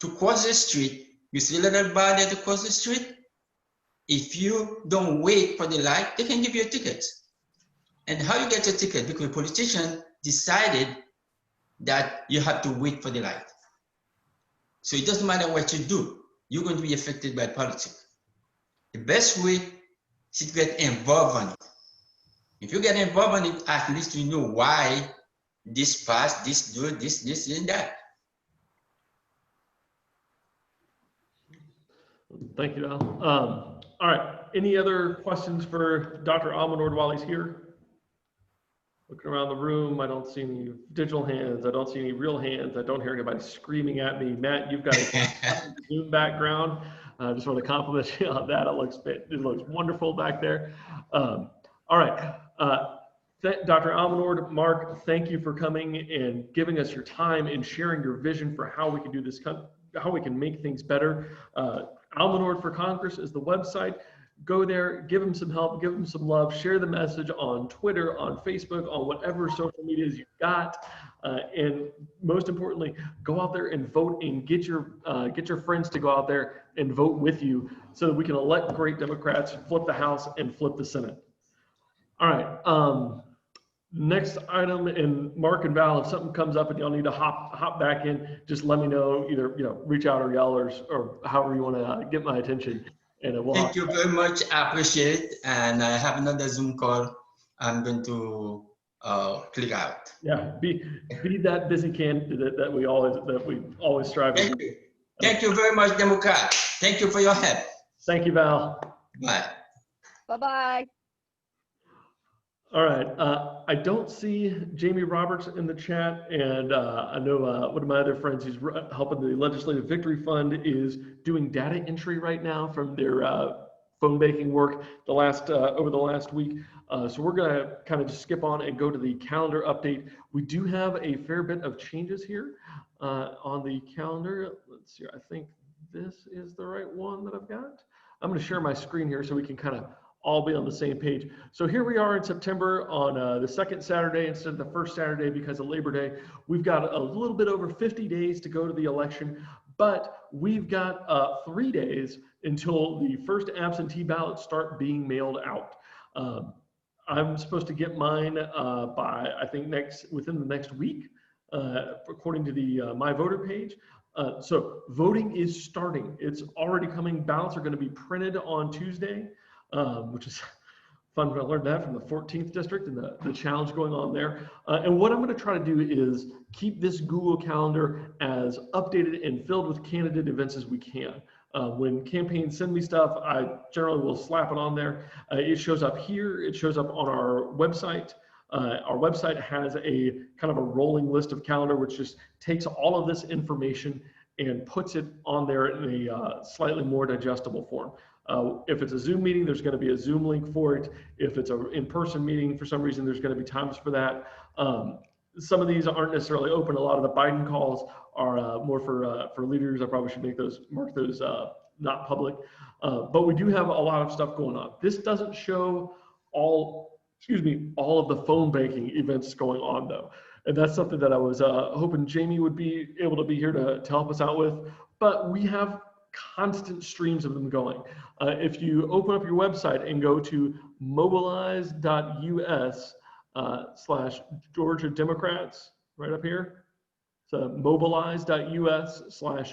To cross the street, you see a little bar there to cross the street. If you don't wait for the light, they can give you a ticket. And how you get a ticket? Because a politician decided that you have to wait for the light. So it doesn't matter what you do, you're going to be affected by politics. The best way is to get involved in it. If you get involved in it, at least you know why this passed, this do, this, and that. Thank you, Al. All right, any other questions for Dr. Almonord while he's here? Looking around the room, I don't see any digital hands. I don't see any real hands. I don't hear anybody screaming at me. Matt, you've got a Zoom background. I just want to compliment you on that. It looks wonderful back there. All right, Dr. Almonord, Mark, thank you for coming and giving us your time and sharing your vision for how we can do this, how we can make things better. Almonord for Congress is the website. Go there, give them some help, give them some love, share the message on Twitter, on Facebook, on whatever social medias you've got. And most importantly, go out there and vote and get your friends to go out there and vote with you so that we can elect great Democrats, flip the House and flip the Senate. All right, next item, and Mark and Val, if something comes up and y'all need to hop back in, just let me know, either reach out or yell or however you want to get my attention. And thank you very much. I appreciate it. And I have another Zoom call. I'm going to click out. Yeah, be that busy candidate that we always strive to be. Thank you very much, Democrat. Thank you for your help. Thank you, Val. Bye. Bye-bye. All right, I don't see Jamie Roberts in the chat, and I know one of my other friends who's helping the Legislative Victory Fund is doing data entry right now from their phone banking work over the last week. So we're gonna kind of just skip on and go to the calendar update. We do have a fair bit of changes here on the calendar. Let's see, I think this is the right one that I've got. I'm gonna share my screen here so we can kind of all be on the same page. So here we are in September on the second Saturday instead of the first Saturday because of Labor Day. We've got a little bit over 50 days to go to the election, but we've got 3 days until the first absentee ballots start being mailed out. I'm supposed to get mine by, I think, within the next week, according to the My Voter page. So voting is starting. It's already coming. Ballots are going to be printed on Tuesday. Which is fun. I learned that from the 14th district and the challenge going on there. And what I'm going to try to do is keep this Google Calendar as updated and filled with candidate events as we can. When campaigns send me stuff, I generally will slap it on there. It shows up here. It shows up on our website. Our website has a kind of a rolling list of calendar, which just takes all of this information and puts it on there in a slightly more digestible form. If it's a Zoom meeting, there's going to be a Zoom link for it. If it's an in-person meeting, for some reason, there's going to be times for that. Some of these aren't necessarily open. A lot of the Biden calls are more for leaders. I probably should mark those not public. But we do have a lot of stuff going on. This doesn't show all of the phone banking events going on, though. And that's something that I was hoping Jamie would be able to be here to help us out with. But we have constant streams of them going. If you open up your website and go to mobilize.us / Georgia Democrats, right up here. So mobilize.us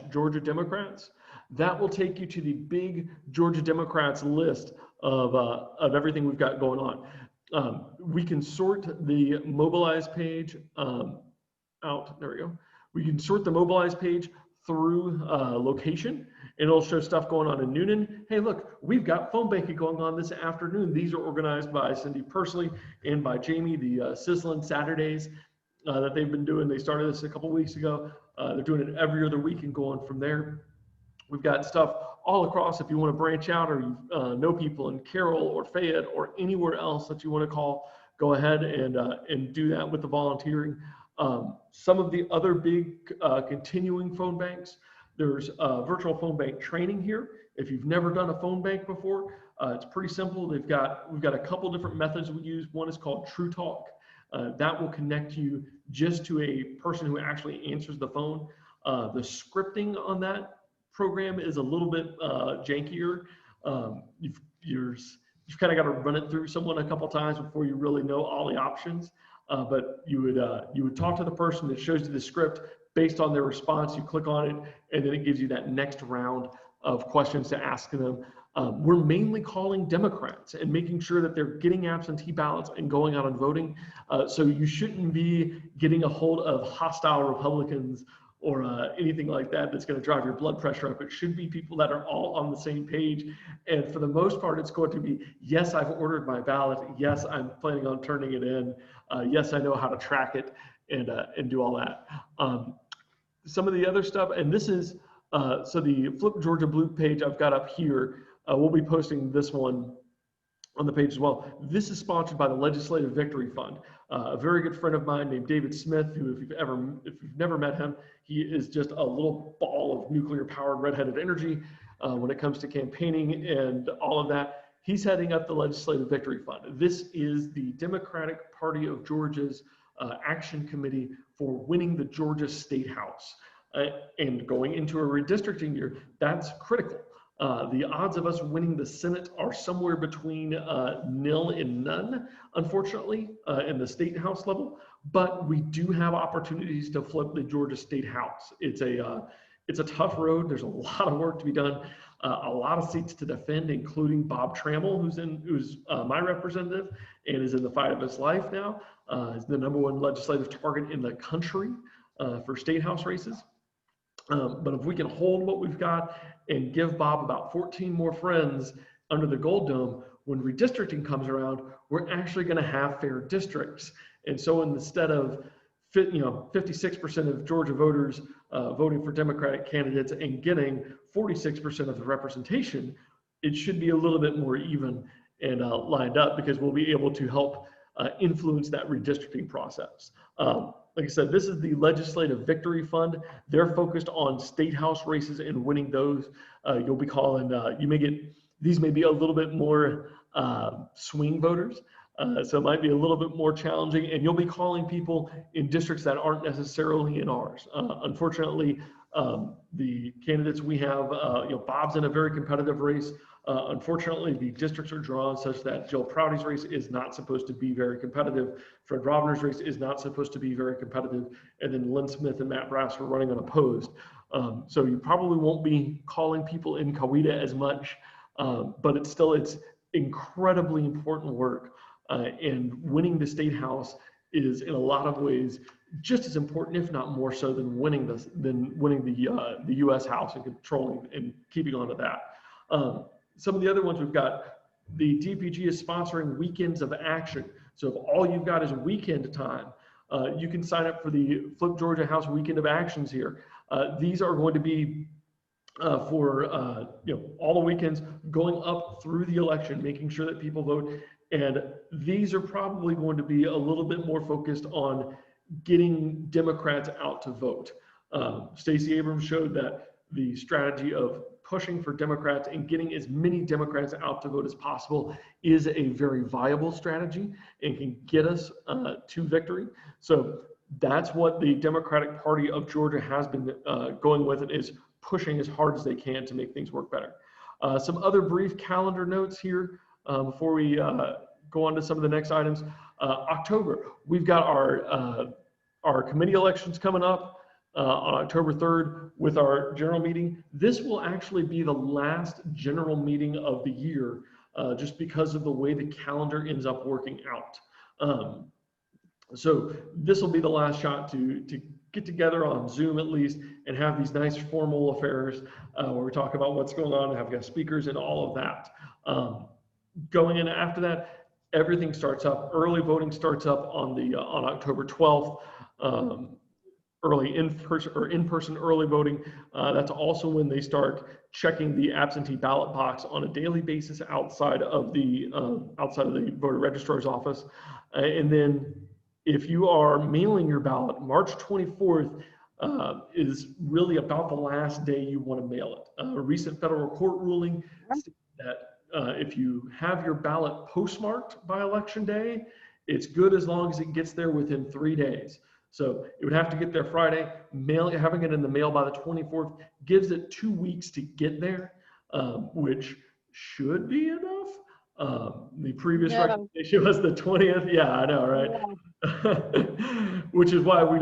/ Georgia Democrats. That will take you to the big Georgia Democrats list of everything we've got going on. We can sort the Mobilize page out. There we go. We can sort the Mobilize page through location, and it'll show stuff going on in Noonan. Hey, look, we've got phone banking going on this afternoon. These are organized by Cindy personally and by Jamie, the Sizzling Saturdays that they've been doing. They started this a couple weeks ago. They're doing it every other week and going from there. We've got stuff all across. If you want to branch out or you know people in Carroll or Fayette or anywhere else that you want to call, go ahead and do that with the volunteering. Some of the other big continuing phone banks, there's virtual phone bank training here. If you've never done a phone bank before, it's pretty simple. We've got a couple different methods we use. One is called True Talk. That will connect you just to a person who actually answers the phone. The scripting on that program is a little bit jankier. You've kind of got to run it through someone a couple times before you really know all the options. But you would talk to the person that shows you the script based on their response. You click on it, and then it gives you that next round of questions to ask them. We're mainly calling Democrats and making sure that they're getting absentee ballots and going out and voting. So you shouldn't be getting a hold of hostile Republicans or anything like that that's going to drive your blood pressure up. It should be people that are all on the same page. And for the most part, it's going to be, yes, I've ordered my ballot. Yes, I'm planning on turning it in. Yes, I know how to track it and do all that. Some of the other stuff, and this is, so the Flip Georgia Blue page I've got up here, we'll be posting this one on the page as well. This is sponsored by the Legislative Victory Fund. A very good friend of mine named David Smith, who if you've never met him, he is just a little ball of nuclear powered redheaded energy when it comes to campaigning and all of that. He's heading up the Legislative Victory Fund. This is the Democratic Party of Georgia's action committee for winning the Georgia State House. And going into a redistricting year, that's critical. The odds of us winning the Senate are somewhere between nil and none, unfortunately, in the state house level. But we do have opportunities to flip the Georgia State House. It's a tough road. There's a lot of work to be done. A lot of seats to defend, including Bob Trammell, who's my representative and is in the fight of his life now. He's the #1 legislative target in the country for state house races. But if we can hold what we've got and give Bob about 14 more friends under the Gold Dome, when redistricting comes around, we're actually going to have fair districts. And so instead of 56% of Georgia voters voting for Democratic candidates and getting 46% of the representation, it should be a little bit more even and lined up, because we'll be able to help influence that redistricting process. Like I said, this is the Legislative Victory Fund. They're focused on state house races and winning those. You'll be calling, these may be a little bit more swing voters. So it might be a little bit more challenging, and you'll be calling people in districts that aren't necessarily in ours. Unfortunately, the candidates we have, Bob's in a very competitive race. Unfortunately, the districts are drawn such that Jill Prouty's race is not supposed to be very competitive. Fred Robner's race is not supposed to be very competitive. And then Lynn Smith and Matt Brass are running unopposed. So you probably won't be calling people in Coweta as much, but it's incredibly important work. And winning the state house is in a lot of ways just as important, if not more so, than winning the U.S. House and controlling and keeping on to that. Some of the other ones we've got, the DPG is sponsoring weekends of action. So if all you've got is weekend time, You can sign up for the Flip Georgia House Weekend of Actions here. These are going to be for all the weekends going up through the election, making sure that people vote. And these are probably going to be a little bit more focused on getting Democrats out to vote. Stacey Abrams showed that the strategy of pushing for Democrats and getting as many Democrats out to vote as possible is a very viable strategy and can get us to victory. So that's what the Democratic Party of Georgia has been going with, it is pushing as hard as they can to make things work better. Some other brief calendar notes here before we go on to some of the next items. October, we've got our committee elections coming up on October 3rd with our general meeting. This will actually be the last general meeting of the year just because of the way the calendar ends up working out. So this will be the last shot to get together on Zoom at least and have these nice formal affairs where we talk about what's going on and have guest speakers and all of that. Going in after that, everything starts up. Early voting starts up on October 12th. Early in-person early voting. That's also when they start checking the absentee ballot box on a daily basis outside of the voter registrar's office. And then if you are mailing your ballot, March 24th is really about the last day you want to mail it. A recent federal court ruling states that if you have your ballot postmarked by election day, it's good as long as it gets there within 3 days. So it would have to get there Friday. Having it in the mail by the 24th gives it 2 weeks to get there, which should be enough. The previous recommendation was the 20th. Yeah, I know, right? Yeah. which is why we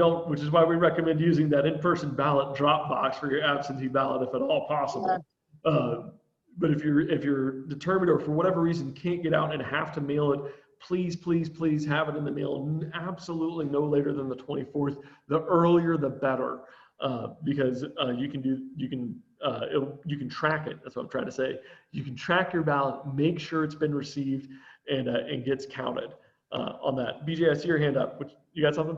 recommend using that in-person ballot drop box for your absentee ballot if at all possible. Yeah. But if you're determined or for whatever reason can't get out and have to mail it, please, please, please have it in the mail absolutely no later than the 24th. The earlier, the better, because you can track it. That's what I'm trying to say. You can track your ballot, make sure it's been received and gets counted on that. BJ, I see your hand up. You got something?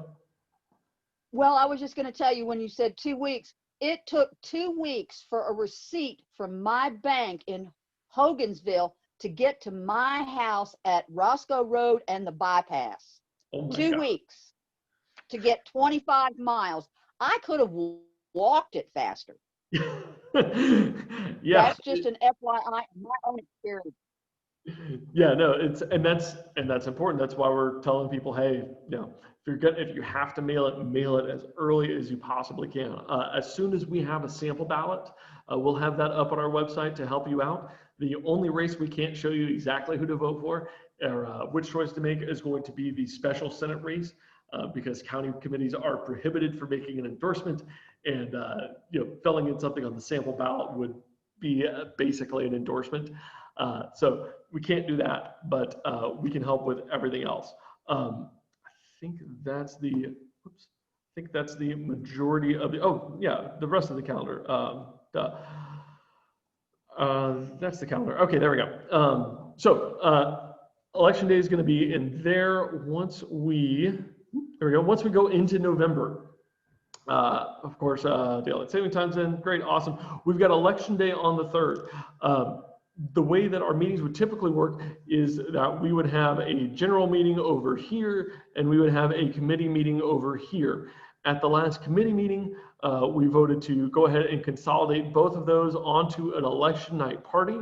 Well, I was just going to tell you when you said 2 weeks, it took 2 weeks for a receipt from my bank in Hogansville to get to my house at Roscoe Road and the bypass. Oh my 2 God. weeks to get 25 miles. I could have walked it faster. Yeah. That's just an FYI, my own experience. Yeah, no, that's important. That's why we're telling people, hey, if you have to mail it as early as you possibly can. As soon as we have a sample ballot, we'll have that up on our website to help you out. The only race we can't show you exactly who to vote for or which choice to make is going to be the special Senate race because county committees are prohibited from making an endorsement, and filling in something on the sample ballot would be basically an endorsement. So we can't do that, but we can help with everything else. I think that's the majority of the rest of the calendar. That's the calendar. Okay, there we go. So election day is going to be in there once we go into November. Of course, daylight saving time's in. Great, awesome. We've got election day on the 3rd. The way that our meetings would typically work is that we would have a general meeting over here and we would have a committee meeting over here. At the last committee meeting, we voted to go ahead and consolidate both of those onto an election night party.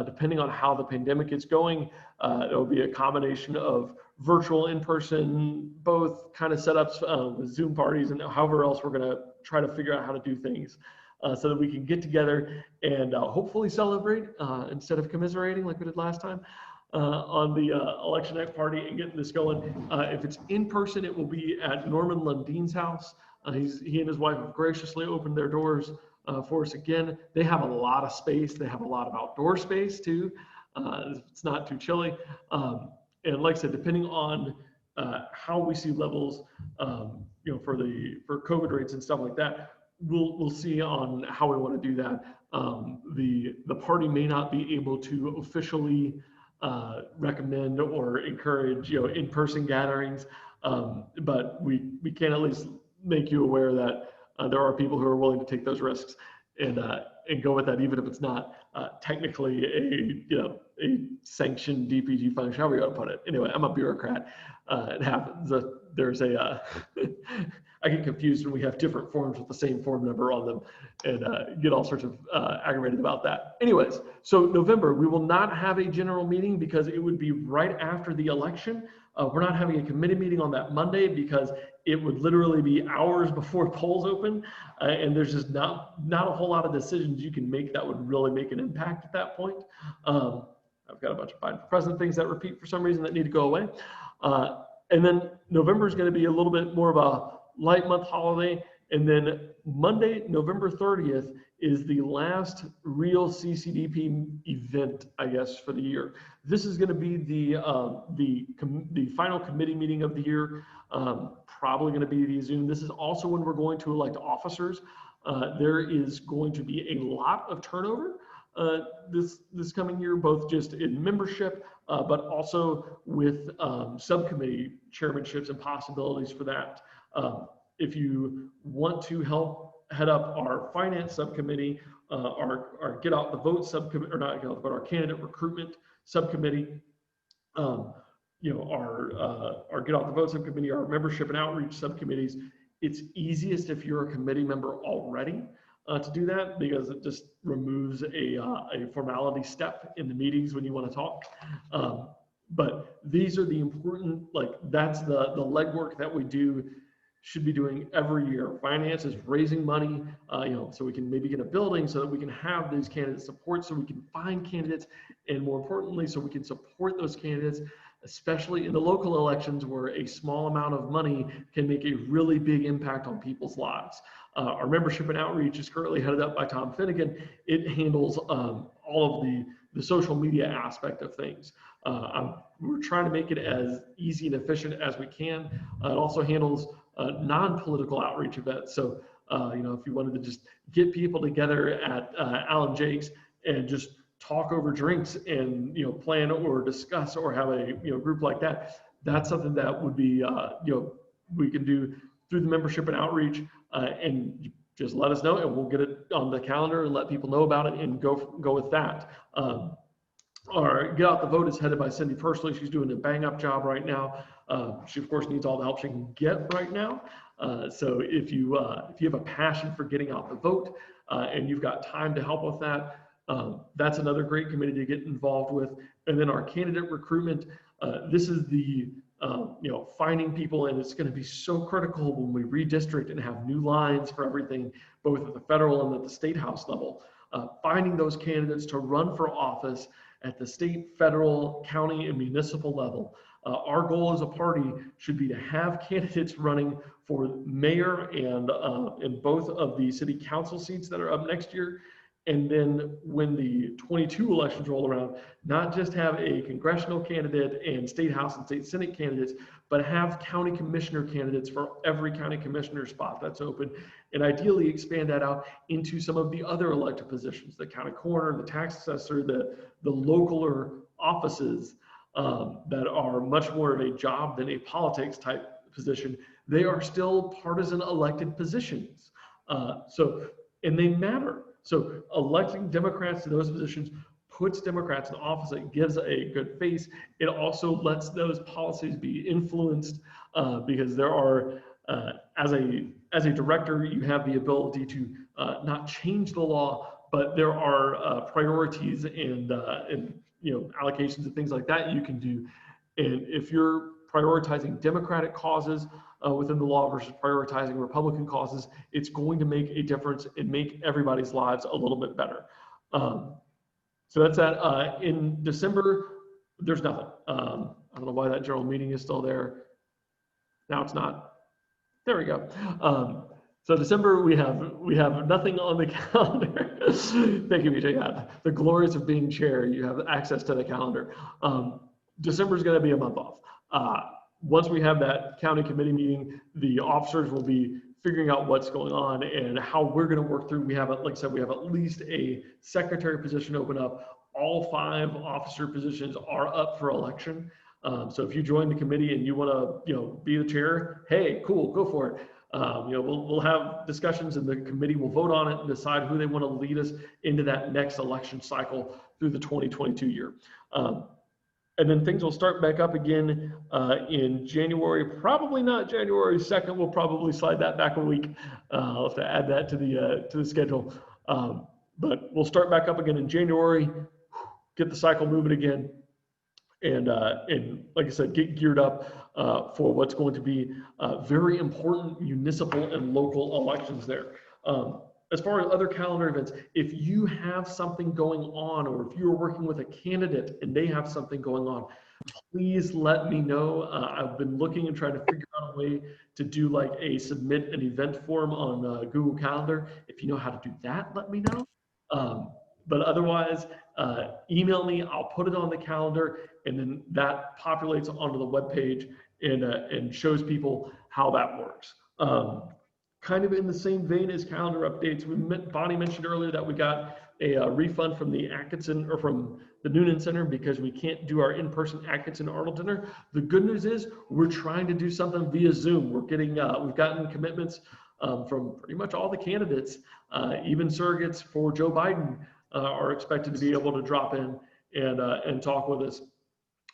Depending on how the pandemic is going, it will be a combination of virtual, in-person, both kind of setups with Zoom parties and however else we're going to try to figure out how to do things. So that we can get together and hopefully celebrate instead of commiserating like we did last time on the election night party and getting this going. If it's in person, it will be at Norman Lundine's house. He and his wife have graciously opened their doors for us again. They have a lot of space. They have a lot of outdoor space too. It's not too chilly. And like I said, depending on how we see levels, for COVID rates and stuff like that, we'll see on how we want to do that. The party may not be able to officially recommend or encourage in-person gatherings But we can at least make you aware that there are people who are willing to take those risks and go with that, even if it's not technically a sanctioned DPG function, however you want to put it. Anyway, I'm a bureaucrat. It happens. There's a I get confused when we have different forms with the same form number on them, and get all sorts of aggravated about that. Anyways, so November, we will not have a general meeting because it would be right after the election. We're not having a committee meeting on that Monday because it would literally be hours before polls open, and there's just not a whole lot of decisions you can make that would really make an impact at that point. I've got a bunch of Biden for president things that repeat for some reason that need to go away. And then November is going to be a little bit more of a light month holiday. And then Monday, November 30th is the last real CCDP event, I guess, for the year. This is going to be the final committee meeting of the year, probably going to be via Zoom. This is also when we're going to elect officers. There is going to be a lot of turnover this coming year, both just in membership, but also with subcommittee chairmanships and possibilities for that. If you want to help head up our finance subcommittee, our get out the vote subcommittee, or not get out the vote, our candidate recruitment subcommittee, our get out the vote subcommittee, our membership and outreach subcommittees, it's easiest if you're a committee member already to do that, because it just removes a formality step in the meetings when you want to talk. But these are the important, that's the legwork that we should be doing every year. Finance is raising money, so we can maybe get a building so that we can have these candidates support, so we can find candidates, and more importantly, so we can support those candidates, especially in the local elections where a small amount of money can make a really big impact on people's lives. Our membership and outreach is currently headed up by Tom Finnegan. It handles all of the social media aspect of things. We're trying to make it as easy and efficient as we can. It also handles non-political outreach events. So, if you wanted to just get people together at Alan Jake's and just talk over drinks and, plan or discuss or have a, group like that, that's something that would be, we can do through the membership and outreach, and just let us know and we'll get it on the calendar and let people know about it and go with that. Our Get Out the Vote is headed by Cindy personally. She's doing a bang up job right now. She of course needs all the help she can get right now. So if you have a passion for getting out the vote and you've got time to help with that, that's another great committee to get involved with. And then our candidate recruitment, this is the finding people, and it's going to be so critical when we redistrict and have new lines for everything, both at the federal and at the state house level. Finding those candidates to run for office at the state, federal, county, and municipal level. Our goal as a party should be to have candidates running for mayor and in both of the city council seats that are up next year. And then when the 22 elections roll around, not just have a congressional candidate and state house and state senate candidates, but have county commissioner candidates for every county commissioner spot that's open, and ideally expand that out into some of the other elected positions, the county coroner, the tax assessor, the localer offices that are much more of a job than a politics type position. They are still partisan elected positions. And they matter. So electing Democrats to those positions puts Democrats in office. It gives a good face. It also lets those policies be influenced because there are, as a director, you have the ability to not change the law, but there are priorities and allocations and things like that you can do. And if you're prioritizing Democratic causes within the law versus prioritizing Republican causes, it's going to make a difference and make everybody's lives a little bit better. So that's that. In December, there's nothing. I don't know why that general meeting is still there. Now it's not. There we go. So December, we have nothing on the calendar. Thank you, BJ. Yeah, the glories of being chair, you have access to the calendar. December is going to be a month off. Once we have that county committee meeting, the officers will be figuring out what's going on and how we're going to work through. We have, like I said, we have at least a secretary position open up. All 5 officer positions are up for election. So if you join the committee and you want to, be the chair, hey, cool, go for it. We'll have discussions and the committee will vote on it and decide who they want to lead us into that next election cycle through the 2022 year. And then things will start back up again in January, probably not January 2nd. We'll probably slide that back a week. I'll have to add that to the schedule. But we'll start back up again in January, get the cycle moving again. And like I said, get geared up for what's going to be very important municipal and local elections there. As far as other calendar events, if you have something going on, or if you're working with a candidate and they have something going on, please let me know. I've been looking and trying to figure out a way to do like a submit an event form on Google Calendar. If you know how to do that, let me know. But otherwise, email me, I'll put it on the calendar, and then that populates onto the webpage and shows people how that works. Kind of in the same vein as calendar updates, Bonnie mentioned earlier that we got a refund from the Atkinson or from the Noonan Center because we can't do our in-person Atkinson Arnold dinner. The good news is we're trying to do something via Zoom. We're getting, we've gotten commitments from pretty much all the candidates, even surrogates for Joe Biden are expected to be able to drop in and talk with us.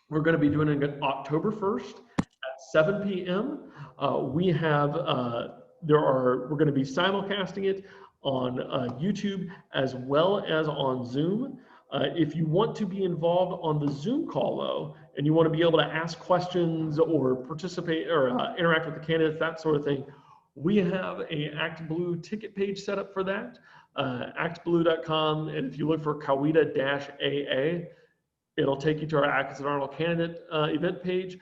We're going to be doing it October 1st at 7 p.m. We're going to be simulcasting it on YouTube as well as on Zoom. If you want to be involved on the Zoom call though, and you want to be able to ask questions or participate or interact with the candidates, that sort of thing, we have a ActBlue ticket page set up for that, actblue.com. And if you look for Coweta-AA, it'll take you to our Atkinson Arnold candidate event page.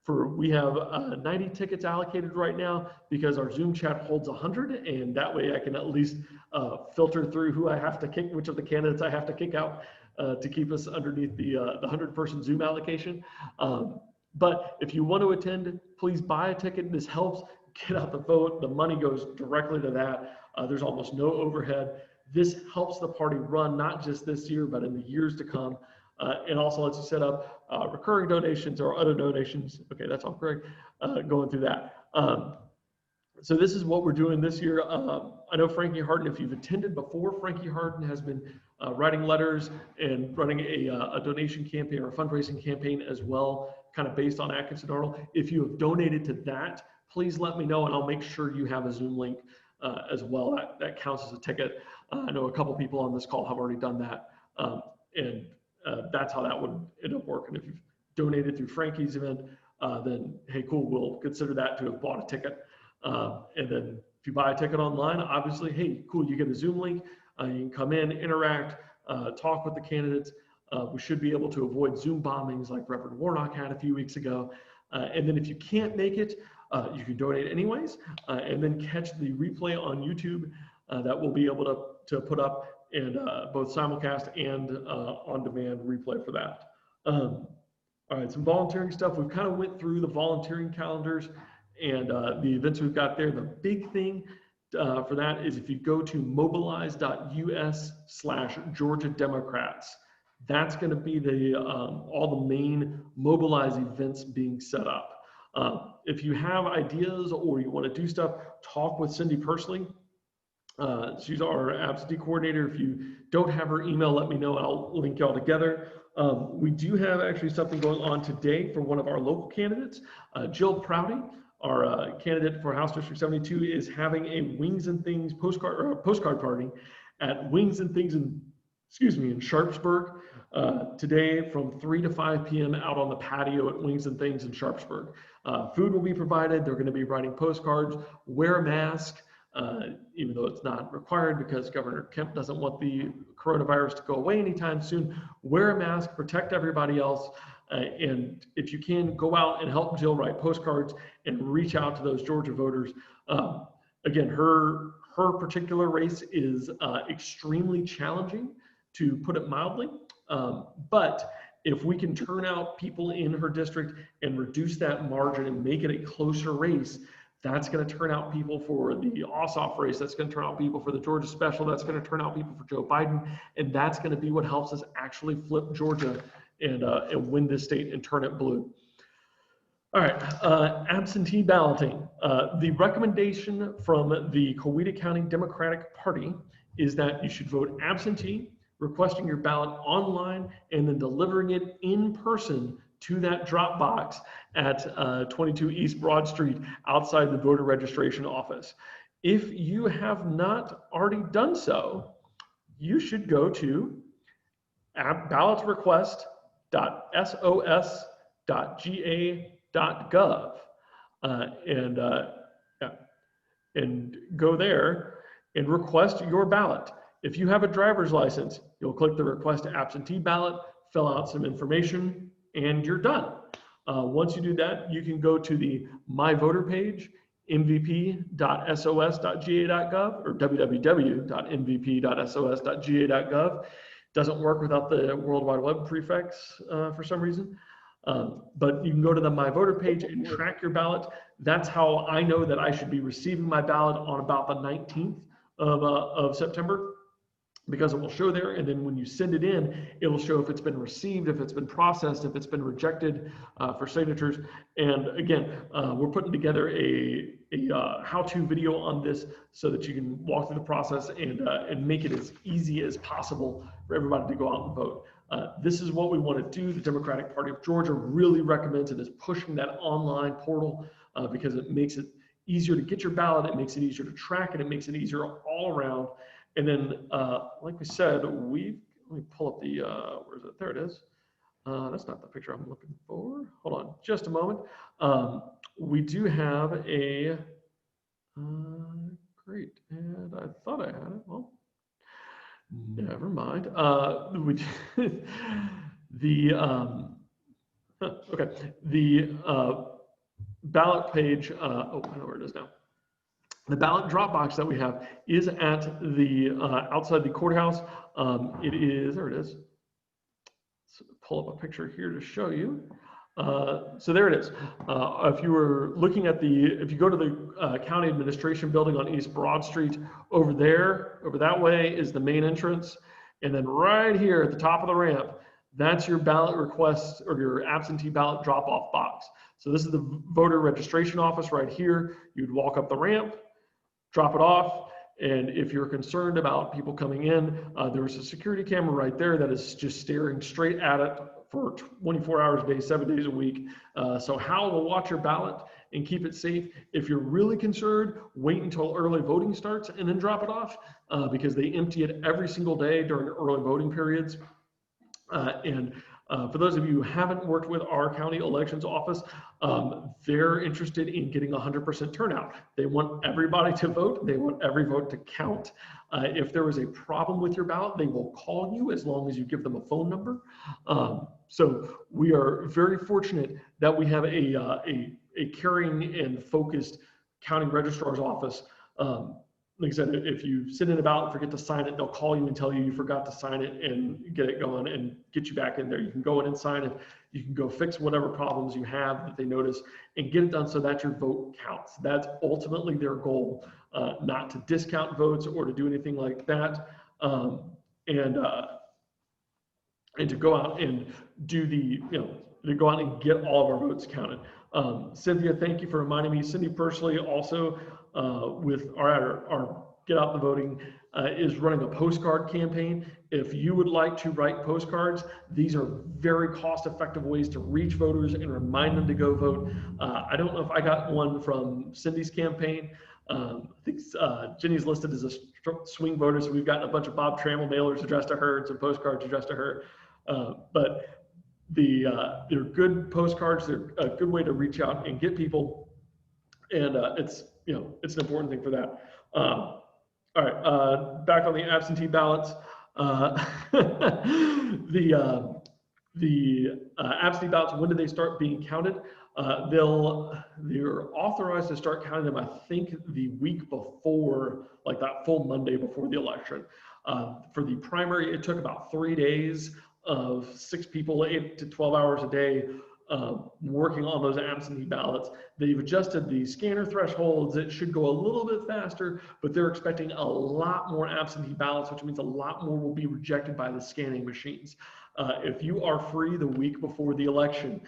We have 90 tickets allocated right now because our Zoom chat holds 100, and that way I can at least filter through who I have to kick, which of the candidates I have to kick out to keep us underneath the 100-person Zoom allocation. But if you want to attend, please buy a ticket. This helps get out the vote. The money goes directly to that. There's almost no overhead. This helps the party run, not just this year, but in the years to come. And also lets you set up recurring donations or other donations. Okay, that's all correct. Going through that. So this is what we're doing this year. I know Frankie Harden, if you've attended before, Frankie Harden has been writing letters and running a donation campaign or a fundraising campaign as well, kind of based on Atkinson Arnold. If you have donated to that, please let me know and I'll make sure you have a Zoom link as well. That counts as a ticket. I know a couple people on this call have already done that. That's how that would end up working. If you've donated through Frankie's event, then hey, cool, we'll consider that to have bought a ticket. And then if you buy a ticket online, obviously, hey, cool, you get a Zoom link. You can come in, interact, talk with the candidates. We should be able to avoid Zoom bombings like Reverend Warnock had a few weeks ago. And then if you can't make it, you can donate anyways, and then catch the replay on YouTube that we'll be able to put up and both simulcast and on-demand replay for that. All right, some volunteering stuff. We've kind of went through the volunteering calendars and the events we've got there. The big thing for that is if you go to mobilize.us/Georgia Democrats, that's going to be all the main Mobilize events being set up. If you have ideas or you want to do stuff, talk with Cindy personally. She's our absentee coordinator. If you don't have her email, let me know and I'll link y'all together. We do have actually something going on today for one of our local candidates. Jill Prouty, our candidate for House District 72, is having a Wings and Things postcard party at Wings and Things in Sharpsburg today from 3 to 5 p.m. out on the patio at Wings and Things in Sharpsburg. Food will be provided. They're going to be writing postcards. Wear a mask. Even though it's not required because Governor Kemp doesn't want the coronavirus to go away anytime soon. Wear a mask, protect everybody else, and if you can, go out and help Jill write postcards and reach out to those Georgia voters. Again, her particular race is extremely challenging, to put it mildly, but if we can turn out people in her district and reduce that margin and make it a closer race, that's going to turn out people for the Ossoff race. That's going to turn out people for the Georgia special. That's going to turn out people for Joe Biden. And that's going to be what helps us actually flip Georgia and win this state and turn it blue. All right, absentee balloting. The recommendation from the Coweta County Democratic Party is that you should vote absentee, requesting your ballot online, and then delivering it in person to that drop box at 22 East Broad Street outside the voter registration office. If you have not already done so, you should go to ballotrequest.sos.ga.gov and go there and request your ballot. If you have a driver's license, you'll click the request absentee ballot, fill out some information, and you're done. Once you do that, you can go to the My Voter page, mvp.sos.ga.gov or www.mvp.sos.ga.gov. Doesn't work without the World Wide Web prefix for some reason. But you can go to the My Voter page and track your ballot. That's how I know that I should be receiving my ballot on about the 19th of September, because it will show there. And then when you send it in, it'll show if it's been received, if it's been processed, if it's been rejected for signatures. And again, we're putting together a how-to video on this so that you can walk through the process and make it as easy as possible for everybody to go out and vote. This is what we want to do. The Democratic Party of Georgia really recommends it, is pushing that online portal because it makes it easier to get your ballot, it makes it easier to track it, it makes it easier all around. And then, like we said, let me pull up the, where is it? There it is. That's not the picture I'm looking for. Hold on just a moment. We do have a, great, and I thought I had it. Well, never mind. Okay, the ballot page, oh, I know where it is now. The ballot drop box that we have is at the outside the courthouse. It is, there it is. Let's pull up a picture here to show you. So there it is. If you were looking at if you go to the county administration building on East Broad Street, over there, over that way is the main entrance. And then right here at the top of the ramp, that's your ballot request or your absentee ballot drop-off box. So this is the voter registration office right here. You'd walk up the ramp, drop it off, and if you're concerned about people coming in, there's a security camera right there that is just staring straight at it for 24 hours a day, 7 days a week. So Hal will watch your ballot and keep it safe. If you're really concerned, wait until early voting starts and then drop it off because they empty it every single day during early voting periods. For those of you who haven't worked with our county elections office, they're interested in getting 100% turnout. They want everybody to vote. They want every vote to count. If there is a problem with your ballot, they will call you as long as you give them a phone number. So we are very fortunate that we have a caring and focused county registrar's office. Like I said, if you send in a ballot and forget to sign it, they'll call you and tell you you forgot to sign it and get it going and get you back in there. You can go in and sign it. You can go fix whatever problems you have that they notice and get it done so that your vote counts. That's ultimately their goal, not to discount votes or to do anything like that. And to go out and do to go out and get all of our votes counted. Cynthia, thank you for reminding me. Cindy personally also with our Get Out the Voting is running a postcard campaign. If you would like to write postcards, these are very cost-effective ways to reach voters and remind them to go vote. I don't know if I got one from Cindy's campaign. I think Jenny's listed as a swing voter, so we've gotten a bunch of Bob Trammell mailers addressed to her and some postcards addressed to her. But they're good postcards. They're a good way to reach out and get people, and it's an important thing for that. All right, back on the absentee ballots. The absentee ballots, when do they start being counted? They're authorized to start counting them, I think, the week before, like that full Monday before the election. For the primary, it took about 3 days of 6 people, 8 to 12 hours a day, working on those absentee ballots. They've adjusted the scanner thresholds. It should go a little bit faster, but they're expecting a lot more absentee ballots, which means a lot more will be rejected by the scanning machines. If you are free the week before the election,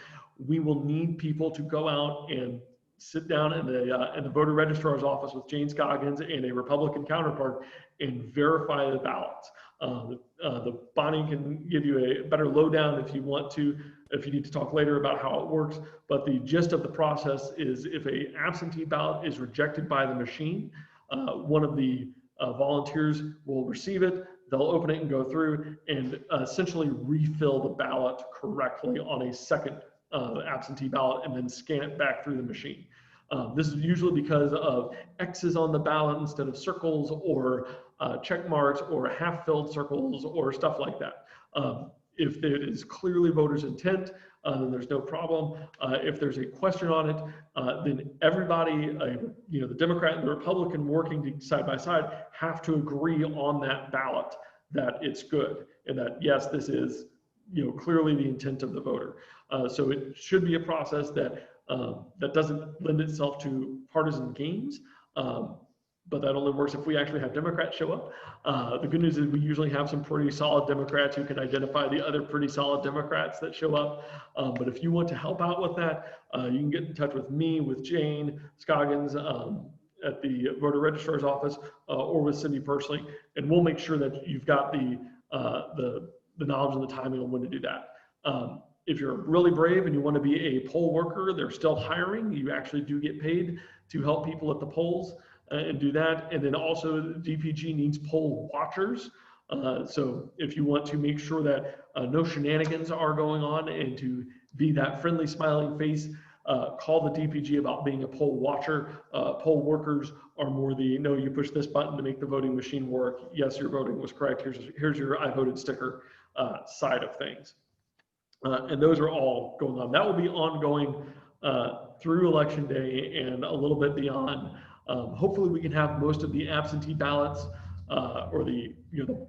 we will need people to go out and sit down in the voter registrar's office with Jane Scoggins and a Republican counterpart and verify the ballots. The Bonnie can give you a better lowdown if you want to, if you need to talk later about how it works. But the gist of the process is if a absentee ballot is rejected by the machine, one of the volunteers will receive it. They'll open it and go through and essentially refill the ballot correctly on a second absentee ballot and then scan it back through the machine. This is usually because of X's on the ballot instead of circles, or check marks, or half-filled circles, or stuff like that. If it is clearly voters' intent, then there's no problem. If there's a question on it, then everybody, the Democrat and the Republican working side by side have to agree on that ballot that it's good and that, yes, this is clearly the intent of the voter. So it should be a process that that doesn't lend itself to partisan games, but that only works if we actually have Democrats show up. The good news is we usually have some pretty solid Democrats who can identify the other pretty solid Democrats that show up. But if you want to help out with that, you can get in touch with me, with Jane Scoggins at the voter registrar's office, or with Cindy personally, and we'll make sure that you've got the knowledge and the timing on when to do that. If you're really brave and you want to be a poll worker, they're still hiring. You actually do get paid to help people at the polls and do that. And then also DPG needs poll watchers. So if you want to make sure that no shenanigans are going on and to be that friendly smiling face, call the DPG about being a poll watcher. Poll workers are more the, no, you push this button to make the voting machine work. Yes, your voting was correct. Here's your I voted sticker side of things. And those are all going on. That will be ongoing through Election Day and a little bit beyond. Hopefully we can have most of the absentee ballots or the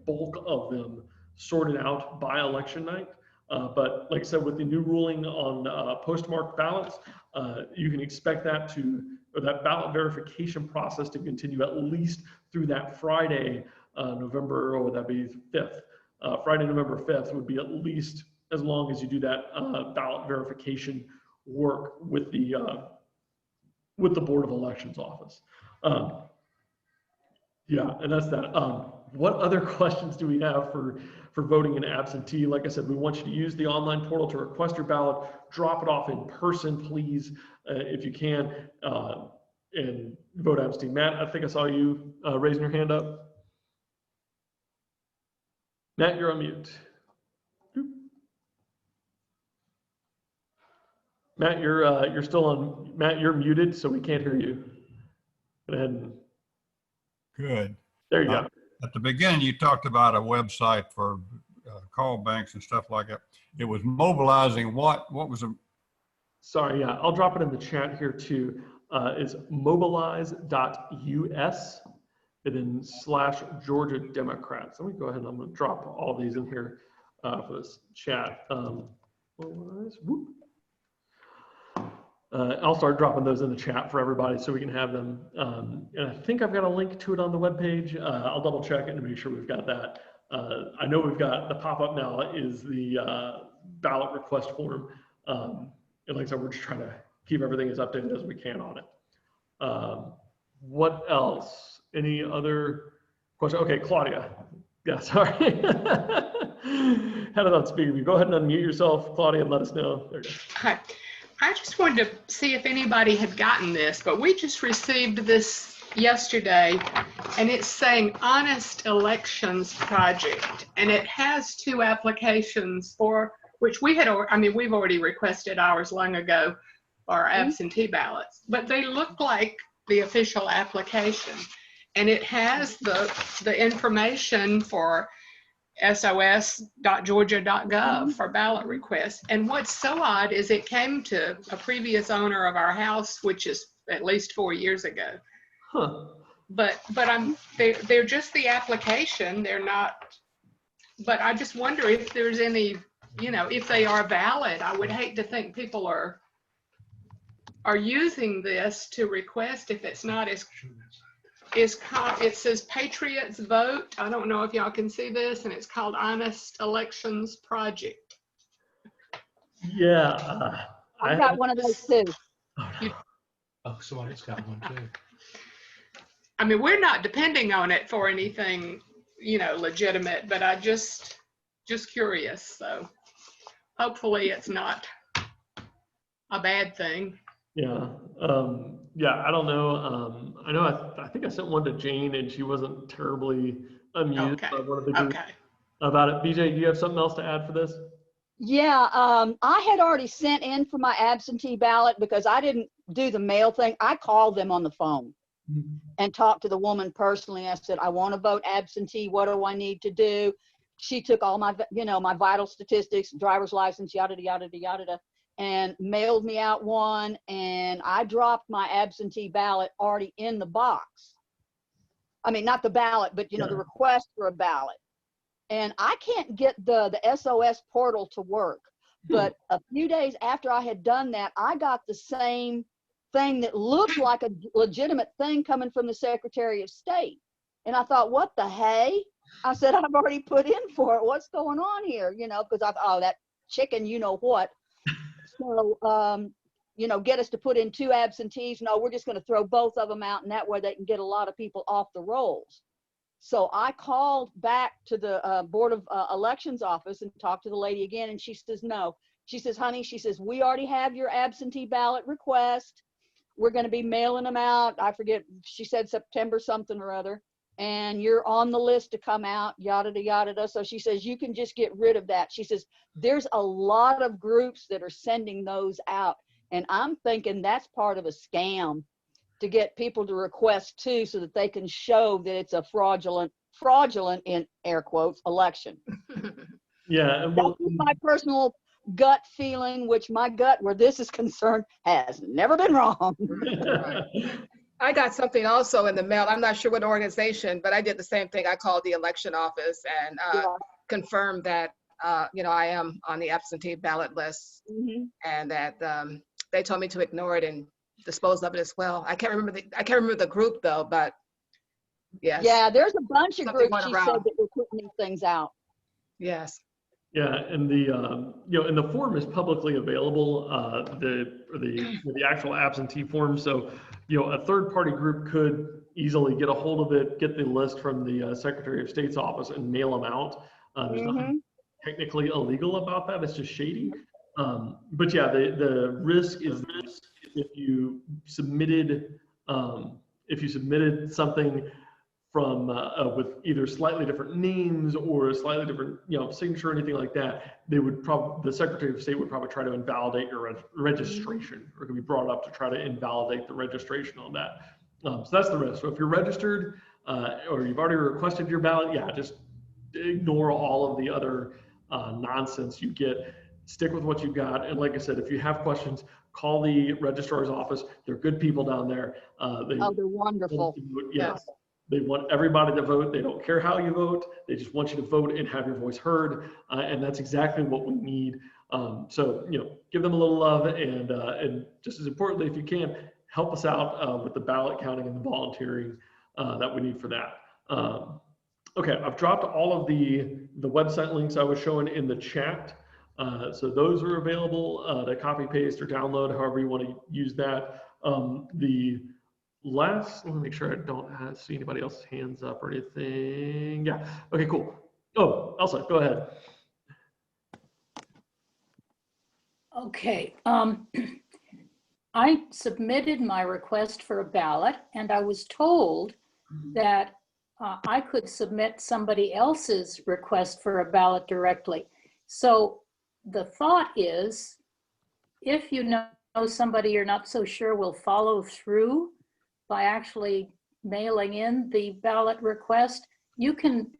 bulk of them sorted out by election night. But like I said, with the new ruling on postmarked ballots, you can expect that that ballot verification process to continue at least through that Friday, November, or would that be 5th? Friday, November 5th would be at least as long as you do that ballot verification work with the Board of Elections office. Yeah, and that's that. What other questions do we have for voting in absentee? Like I said, we want you to use the online portal to request your ballot. Drop it off in person, please, if you can, and vote absentee. Matt, I think I saw you raising your hand up. Matt, you're on mute. Matt, you're still on. Matt, you're muted, so we can't hear you. Go ahead. And, Good. there you go. At the beginning, you talked about a website for call banks and stuff like that. It was mobilizing what was a... Sorry, yeah, I'll drop it in the chat here too. It's mobilize.us and then /Georgia Democrats. Let me go ahead and I'm going to drop all these in here for this chat. Mobilize, whoop. I'll start dropping those in the chat for everybody so we can have them. And I think I've got a link to it on the webpage. I'll double check it to make sure we've got that. I know we've got the pop-up now is the ballot request form. And like I said, we're just trying to keep everything as updated as we can on it. What else? Any other questions? Okay, Claudia. Yeah, sorry. Had it on speaker. Go ahead and unmute yourself, Claudia, and let us know. There you go. Hi. I just wanted to see if anybody had gotten this, but we just received this yesterday, and it's saying Honest Elections Project, and it has 2 applications for which we've already requested ours long ago for absentee ballots, but they look like the official application, and it has the information for sos.georgia.gov for ballot requests. And what's so odd is it came to a previous owner of our house, which is at least 4 years ago. Huh. But they're just the application. They're not. But I just wonder if there's any, if they are valid. I would hate to think people are using this to request if it's not as is called, it says Patriots Vote. I don't know if y'all can see this, and it's called Honest Elections Project. Yeah. I've got one of those too. Oh, somebody's got one too. I mean, we're not depending on it for anything, legitimate, but I just curious. So hopefully it's not a bad thing. Yeah. Yeah, I don't know. I know I think I sent one to Jane and she wasn't terribly amused by one of the groups about it. BJ, do you have something else to add for this? Yeah, I had already sent in for my absentee ballot because I didn't do the mail thing. I called them on the phone and talked to the woman personally. I said, I want to vote absentee. What do I need to do? She took all my, my vital statistics, driver's license, yada, yada, yada, and mailed me out one. And I dropped my absentee ballot already in the box. I mean, not the ballot, but, the request for a ballot. And I can't get the SOS portal to work. But a few days after I had done that, I got the same thing that looked like a legitimate thing coming from the Secretary of State. And I thought, what the hey? I said, I've already put in for it. What's going on here? Because I thought, oh, that chicken, you know what? So, get us to put in 2 absentees. No, we're just going to throw both of them out. And that way they can get a lot of people off the rolls. So I called back to the Board of Elections office and talked to the lady again. And she says, no. She says, honey, she says, we already have your absentee ballot request. We're going to be mailing them out. I forget, she said September something or other. And you're on the list to come out, yada, yada, yada. So she says, you can just get rid of that. She says, there's a lot of groups that are sending those out. And I'm thinking that's part of a scam to get people to request too, so that they can show that it's a fraudulent in air quotes election. Yeah. Well, that's my personal gut feeling, which my gut where this is concerned has never been wrong. I got something also in the mail. I'm not sure what organization, but I did the same thing. I called the election office and confirmed that, I am on the absentee ballot list, and that they told me to ignore it and dispose of it as well. I can't remember the group though, but yes. Yeah, there's a bunch of groups she said that were putting these things out. Yes. Yeah, and the and the form is publicly available, the actual absentee form. So a third party group could easily get a hold of it, get the list from the Secretary of State's office and mail them out. There's nothing technically illegal about that. It's just shady. But yeah, the risk is this: if you submitted something from with either slightly different names or a slightly different signature or anything like that, the Secretary of State would probably try to invalidate your registration, or could be brought up to try to invalidate the registration on that. So that's the risk. So if you're registered or you've already requested your ballot, just ignore all of the other nonsense you get. Stick with what you've got. And like I said, if you have questions, call the registrar's office. They're good people down there. They're wonderful. Yes. They want everybody to vote. They don't care how you vote. They just want you to vote and have your voice heard. And that's exactly what we need. So, give them a little love, and just as importantly, if you can, help us out with the ballot counting and the volunteering that we need for that. Okay, I've dropped all of the website links I was showing in the chat. So those are available to copy, paste, or download, however you want to use that. Let me make sure I don't see anybody else's hands up or anything. Yeah, okay, cool. Oh, Elsa, go ahead. Okay, I submitted my request for a ballot, and I was told that I could submit somebody else's request for a ballot directly. So the thought is, if you know somebody you're not so sure will follow through by actually mailing in the ballot request, you can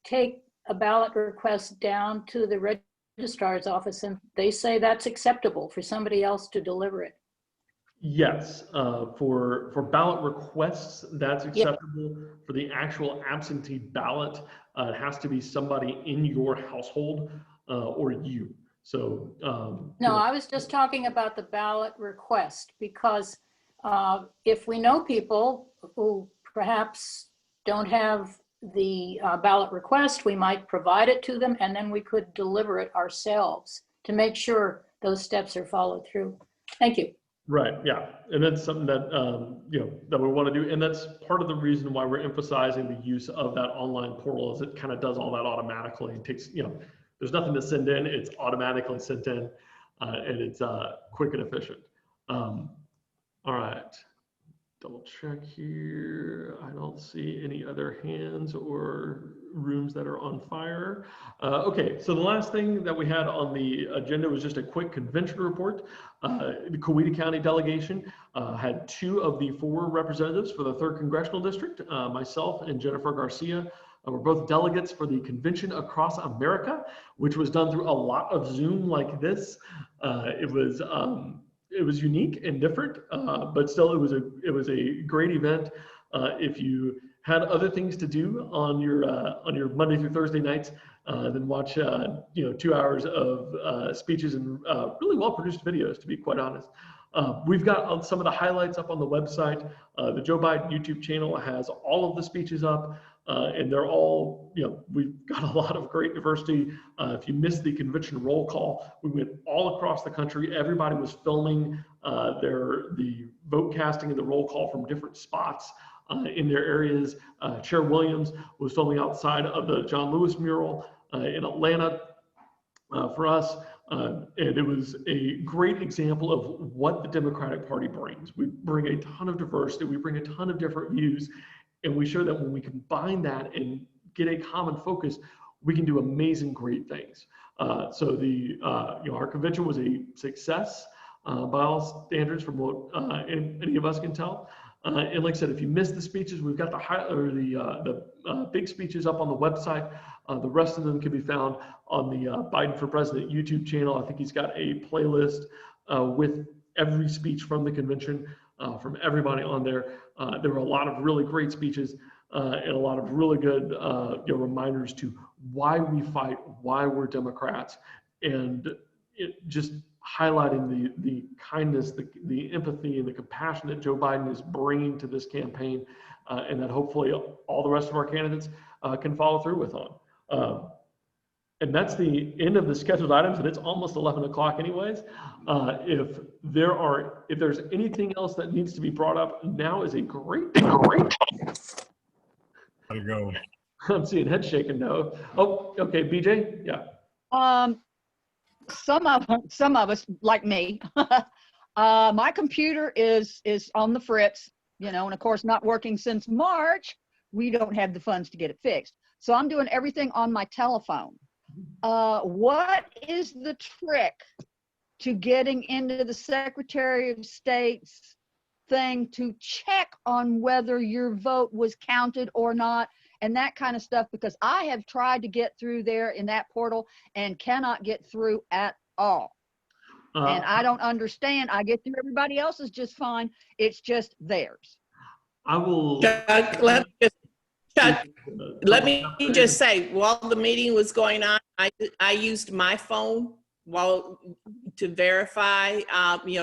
take a ballot request down to the registrar's office and they say that's acceptable for somebody else to deliver it. Yes, for ballot requests, that's acceptable. For the actual absentee ballot, it has to be somebody in your household or you. So no, I was just talking about the ballot request, because if we know people who perhaps don't have the ballot request, we might provide it to them, and then we could deliver it ourselves to make sure those steps are followed through. Thank you. Right, yeah, and that's something that, that we want to do, and that's part of the reason why we're emphasizing the use of that online portal, is it kind of does all that automatically. It takes, there's nothing to send in, it's automatically sent in, and it's quick and efficient. All right, double check here. I don't see any other hands or rooms that are on fire. Okay, so the last thing that we had on the agenda was just a quick convention report. The Coweta County delegation had 2 of the 4 representatives for the 3rd Congressional District. Myself and Jennifer Garcia were both delegates for the convention across America, which was done through a lot of Zoom like this. It was unique and different, but still it was a great event. If you had other things to do on your Monday through Thursday nights, then watch 2 hours of speeches and really well produced videos, to be quite honest. We've got some of the highlights up on the website. The Joe Biden YouTube channel has all of the speeches up, and they're all, we've got a lot of great diversity. If you missed the convention roll call, we went all across the country. Everybody was filming the vote casting and the roll call from different spots in their areas. Chair Williams was filming outside of the John Lewis mural in Atlanta for us. And it was a great example of what the Democratic Party brings. We bring a ton of diversity, we bring a ton of different views, and we show that when we combine that and get a common focus, we can do amazing, great things. So our convention was a success by all standards, from what any of us can tell. And like I said, if you missed the speeches, we've got the big speeches up on the website. The rest of them can be found on the Biden for President YouTube channel. I think he's got a playlist with every speech from the convention from everybody on there. There were a lot of really great speeches and a lot of really good reminders to why we fight, why we're Democrats, and it just highlighting the kindness, the empathy, and the compassion that Joe Biden is bringing to this campaign, and that hopefully all the rest of our candidates can follow through with on. And that's the end of the scheduled items, and it's almost 11 o'clock anyways. If there's anything else that needs to be brought up, now is a great time. Gotta go. I'm seeing head shaking now. Oh, okay, BJ, yeah. Some of us, like me, my computer is on the fritz, and of course not working since March. We don't have the funds to get it fixed. So I'm doing everything on my telephone. What is the trick to getting into the Secretary of State's thing to check on whether your vote was counted or not, and that kind of stuff? Because I have tried to get through there in that portal and cannot get through at all. And I don't understand. I get through everybody else's just fine. It's just theirs. I will. Chuck, let me just say, while the meeting was going on, I used my phone to verify,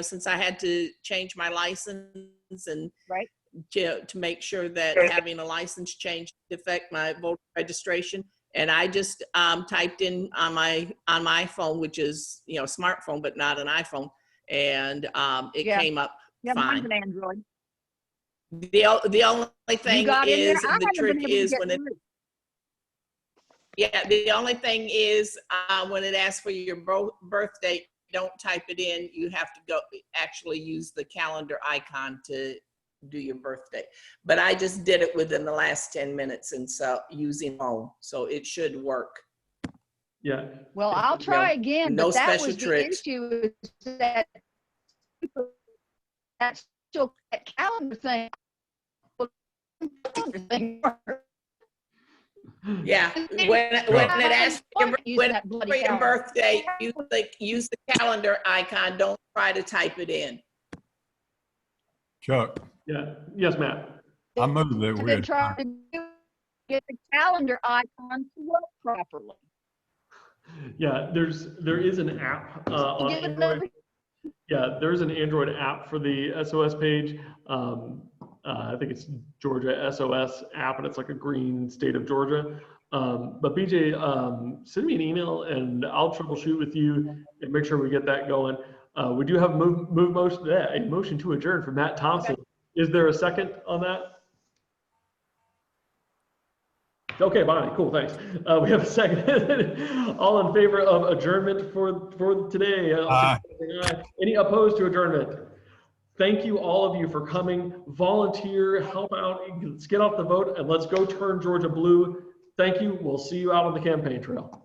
since I had to change my license and right to make sure that having a license change to affect my voter registration. And I just typed in on my phone, which is a smartphone but not an iPhone, and it came up fine. Mine's an Android. The only thing is, the trick is when it, the only thing is when it asks for your birth date, don't type it in. You have to actually use the calendar icon to do your birthday. But I just did it within the last 10 minutes, and so using phone, so it should work. Yeah. Well, I'll try again. No but that special was tricks. The issue is that still that calendar thing. Yeah, when it asks for your birthday, use the calendar icon. Don't try to type it in. Chuck. Yeah. Yes, Matt. I moved that They weird. try to get the calendar icon to work properly. Yeah, there is an app on Android. Yeah, there's an Android app for the SOS page. I think it's Georgia SOS app, and it's like a green state of Georgia. But BJ, send me an email and I'll troubleshoot with you and make sure we get that going. We do have a motion to adjourn from Matt Thompson. Is there a second on that? Okay, Bonnie, cool, thanks. We have a second. All in favor of adjournment for today? Aye. Any opposed to adjournment? Thank you, all of you, for coming. Volunteer, help out, let's get off the vote, and let's go turn Georgia blue. Thank you. We'll see you out on the campaign trail.